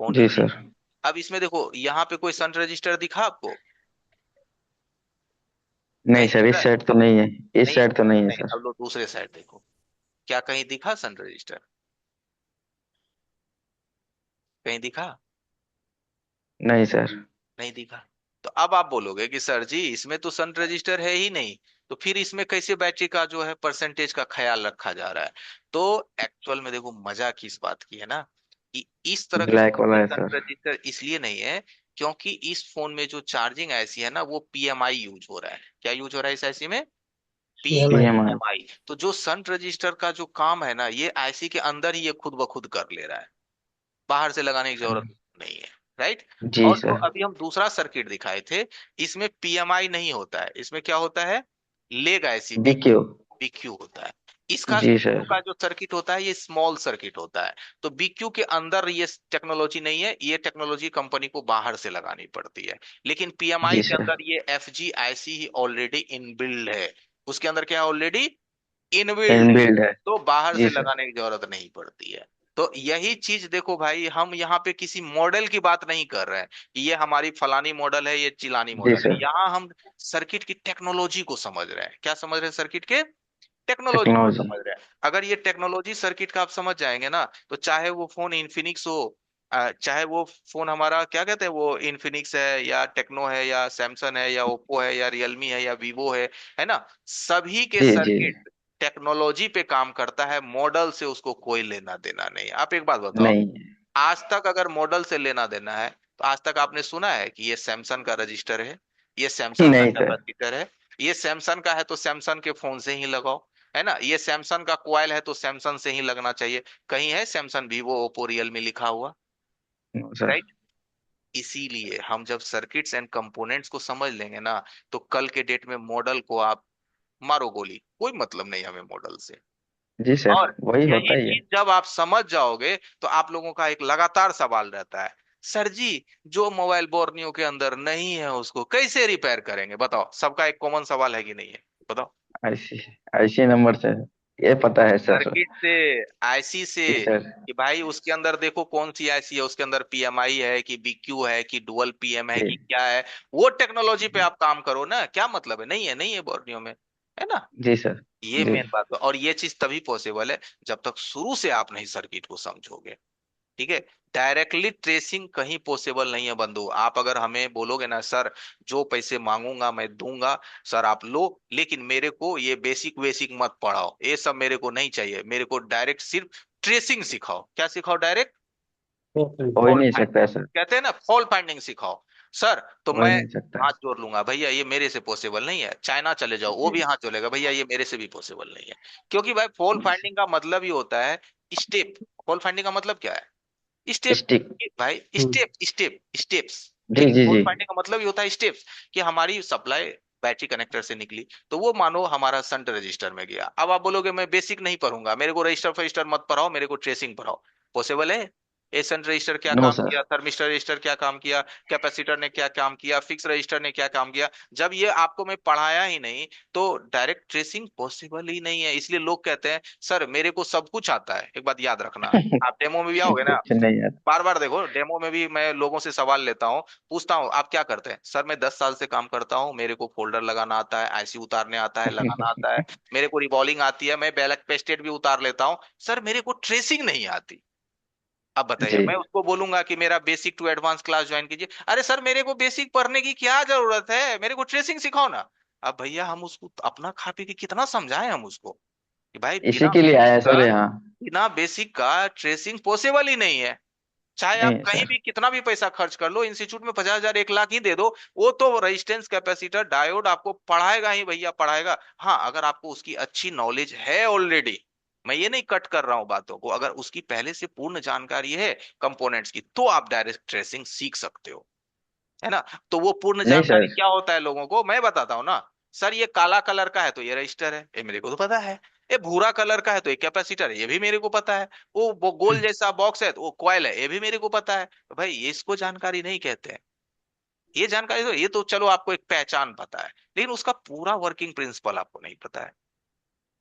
फोन ही जी है। सर। अब इसमें देखो यहाँ पे कोई संट रजिस्टर दिखा आपको, नहीं कहीं सर, दिख रहा इस है, साइड तो नहीं है। इस नहीं साइड तो नहीं है नहीं। सर। अब लो दूसरे साइड देखो, क्या कहीं दिखा संट रजिस्टर, कहीं दिखा, नहीं सर। नहीं दिखा। तो अब आप बोलोगे कि सर जी इसमें तो संट रजिस्टर है ही नहीं, तो फिर इसमें कैसे बैटरी का जो है परसेंटेज का ख्याल रखा जा रहा है। तो एक्चुअल में देखो मजा किस बात की है ना, कि इस तरह के ब्लैक फोन वाला में है संट सर। रजिस्टर इसलिए नहीं है, क्योंकि इस फोन में जो चार्जिंग आईसी है ना वो पीएमआई यूज हो रहा है। क्या यूज हो रहा है इस आईसी में, PMI। पीएमआई। पीएमआई। तो जो संट रजिस्टर का जो काम है ना, ये आईसी के अंदर ही ये खुद ब खुद कर ले रहा है, बाहर से लगाने की जरूरत नहीं है, राइट। जी और जो सर। अभी हम दूसरा सर्किट दिखाए थे, इसमें पीएमआई नहीं होता है, इसमें क्या होता है, लेग आईसी, बीक्यू। बीक्यू होता है। इसका जी बीक्यू सर। का जो सर्किट होता है ये स्मॉल सर्किट होता है। तो बीक्यू के अंदर ये टेक्नोलॉजी नहीं है, ये टेक्नोलॉजी कंपनी को बाहर से लगानी पड़ती है। लेकिन पीएमआई जी के सर। अंदर ये एफजी आईसी ही ऑलरेडी इनबिल्ड है, उसके अंदर क्या है ऑलरेडी इनबिल्ड है, इनबिल्ड है। तो बाहर जी से सर। लगाने की जरूरत नहीं पड़ती है। तो यही चीज देखो भाई, हम यहाँ पे किसी मॉडल की बात नहीं कर रहे हैं कि ये हमारी फलानी मॉडल है, ये चिलानी जी मॉडल है, सर। यहाँ हम सर्किट की टेक्नोलॉजी को समझ रहे हैं। क्या समझ रहे हैं? सर्किट के टेक्नोलॉजी को टेक्नोलॉजी। समझ रहे हैं। अगर ये टेक्नोलॉजी सर्किट का आप समझ जाएंगे ना, तो चाहे वो फोन इन्फिनिक्स हो, चाहे वो फोन हमारा क्या कहते हैं, वो इन्फिनिक्स है या टेक्नो है या सैमसंग है या ओप्पो है या रियलमी है या वीवो है ना, सभी के जी जी। सर्किट टेक्नोलॉजी पे काम करता है, मॉडल से उसको कोई लेना देना नहीं। आप एक बात बताओ, नहीं। आज तक अगर मॉडल से लेना देना है, तो आज तक आपने सुना है कि ये सैमसंग का रजिस्टर है, ये सैमसंग का नहीं सर। कैपेसिटर है, ये सैमसंग का है तो सैमसंग के फोन से ही लगाओ, है ना, ये सैमसंग का क्वाइल है तो सैमसंग से ही लगना चाहिए। कहीं है सैमसंग, वीवो, ओप्पो, रियलमी लिखा हुआ? No sir. राइट। इसीलिए हम जब सर्किट्स एंड कंपोनेंट्स को समझ लेंगे ना, तो कल के डेट में मॉडल को आप मारो गोली, कोई मतलब नहीं हमें मॉडल से। जी सर, और वही होता यही ही है। चीज जब आप समझ जाओगे, तो आप लोगों का एक लगातार सवाल रहता है, सर जी, जो मोबाइल बोर्नियो के अंदर नहीं है उसको कैसे रिपेयर करेंगे? बताओ, सबका एक कॉमन सवाल है कि नहीं है? बताओ। आईसी। आईसी नंबर से ये पता है सर। सर्किट से, आईसी से, जी सर। कि भाई उसके अंदर देखो कौन सी आईसी है, उसके अंदर पीएमआई है कि बीक्यू है कि डुअल पीएम है जी कि क्या है, वो टेक्नोलॉजी पे आप काम करो ना। क्या मतलब है नहीं है, नहीं है बोर्नियो में, है ना। जी सर। ये जी। मेन बात है, और ये चीज तभी पॉसिबल है जब तक शुरू से आप नहीं सर्किट को समझोगे। ठीक है। डायरेक्टली ट्रेसिंग कहीं पॉसिबल नहीं है बंधु। आप अगर हमें बोलोगे ना, सर जो पैसे मांगूंगा मैं दूंगा, सर आप लो, लेकिन मेरे को ये बेसिक बेसिक मत पढ़ाओ, ये सब मेरे को नहीं चाहिए, मेरे को डायरेक्ट सिर्फ ट्रेसिंग सिखाओ। क्या सिखाओ? डायरेक्ट हो ही फॉल्ट नहीं फाइंडिंग, सकता है सर। कहते हैं ना, फॉल्ट फाइंडिंग सिखाओ। सर तो हो ही मैं नहीं सकता हाथ है। जोड़ लूंगा भैया, ये मेरे से पॉसिबल नहीं है। चाइना चले जाओ, वो भी जी। हाथ जोड़ेगा, भैया ये मेरे से भी पॉसिबल नहीं है। क्योंकि भाई फॉल्ट जी सर। फाइंडिंग का मतलब ही होता है स्टेप। फॉल्ट फाइंडिंग का मतलब क्या है? स्टेप। स्टिक। भाई स्टेप स्टेप स्टेप्स। जी ठीक है, जी फॉल्ट जी। फाइंडिंग का मतलब ही होता है स्टेप्स। कि हमारी सप्लाई बैटरी कनेक्टर से निकली, तो वो मानो हमारा संट रजिस्टर में गया। अब आप बोलोगे मैं बेसिक नहीं पढ़ूंगा, मेरे को रजिस्टर फजिस्टर मत पढ़ाओ, मेरे को ट्रेसिंग पढ़ाओ। पॉसिबल है? ए संट रजिस्टर क्या नो काम सर। किया, थर्मिस्टर रजिस्टर क्या काम किया, कैपेसिटर ने क्या काम किया, फिक्स रजिस्टर ने क्या काम किया, जब ये आपको मैं पढ़ाया ही नहीं, तो डायरेक्ट ट्रेसिंग पॉसिबल ही नहीं है। इसलिए लोग कहते हैं सर मेरे को सब कुछ आता है। एक बात याद रखना, आप डेमो में भी आओगे ना, कुछ नहीं यार। बार बार देखो डेमो में भी मैं लोगों से सवाल लेता हूँ, पूछता हूँ आप क्या करते हैं, सर मैं 10 साल से काम करता हूँ, मेरे को फोल्डर लगाना आता है, आईसी उतारने आता है, लगाना आता है, मेरे को रिबॉलिंग आती है, मैं बैलक पेस्टेड भी उतार लेता हूँ, सर मेरे को ट्रेसिंग नहीं आती। अब बताइए, जी। मैं उसको बोलूंगा कि मेरा basic to advance class join कीजिए, अरे सर मेरे को बेसिक पढ़ने की क्या जरूरत है, मेरे को ट्रेसिंग सिखाओ ना। अब भैया हम उसको अपना खा पी के कितना समझाएं हम उसको कि भाई इसी बिना के लिए बेसिक आया सर का, यहाँ। बिना बेसिक का ट्रेसिंग पॉसिबल ही नहीं है। चाहे नहीं आप है कहीं सर। भी कितना भी पैसा खर्च कर लो, इंस्टीट्यूट में 50,000 1 लाख ही दे दो, वो तो रेजिस्टेंस कैपेसिटर डायोड आपको पढ़ाएगा ही भैया, पढ़ाएगा। हाँ, अगर आपको उसकी अच्छी नॉलेज है ऑलरेडी, मैं ये नहीं कट कर रहा हूं बातों को, अगर उसकी पहले से पूर्ण जानकारी है कंपोनेंट्स की, तो आप डायरेक्ट ट्रेसिंग सीख सकते हो, है ना। तो वो पूर्ण नहीं जानकारी सर। क्या होता है लोगों को मैं बताता हूँ ना। सर ये काला कलर का है तो ये रजिस्टर है, ये मेरे को तो पता है। ये भूरा कलर का है तो ये कैपेसिटर है, ये भी मेरे को पता है। वो गोल जैसा बॉक्स है तो वो कॉइल है, ये भी मेरे को पता है। तो भाई ये इसको जानकारी नहीं कहते हैं। ये जानकारी तो, ये तो चलो आपको एक पहचान पता है, लेकिन उसका पूरा वर्किंग प्रिंसिपल आपको नहीं पता है।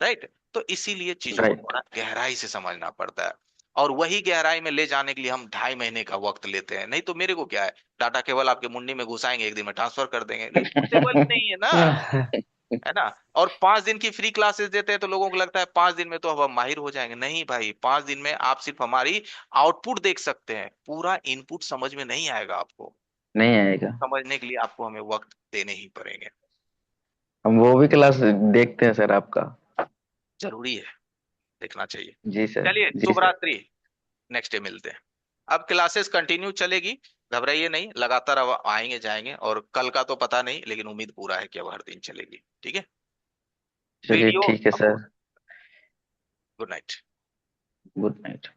राइट। तो इसीलिए चीजों को राइट। थोड़ा गहराई से समझना पड़ता है। और वही गहराई में ले जाने के लिए हम 2.5 महीने का वक्त लेते हैं। नहीं तो मेरे को क्या है, डाटा केवल आपके मुंडी में घुसाएंगे, एक दिन में ट्रांसफर कर देंगे, नहीं पॉसिबल ही नहीं है ना, है ना। और 5 दिन की फ्री क्लासेस देते हैं तो लोगों को लगता है 5 दिन में तो अब हम माहिर हो जाएंगे। नहीं भाई, 5 दिन में आप सिर्फ हमारी आउटपुट देख सकते हैं, पूरा इनपुट समझ में नहीं आएगा आपको। नहीं आएगा। समझने के लिए आपको हमें वक्त देने ही पड़ेंगे। हम वो भी क्लास देखते हैं सर आपका। जरूरी है, देखना चाहिए। जी सर। चलिए, जी शुभ सर। रात्रि। नेक्स्ट डे मिलते हैं। अब क्लासेस कंटिन्यू चलेगी, घबराइए नहीं, लगातार अब आएंगे जाएंगे, और कल का तो पता नहीं, लेकिन उम्मीद पूरा है कि अब हर दिन चलेगी। ठीक है। चलिए वीडियो ठीक है अब, sir. Good night. Good night.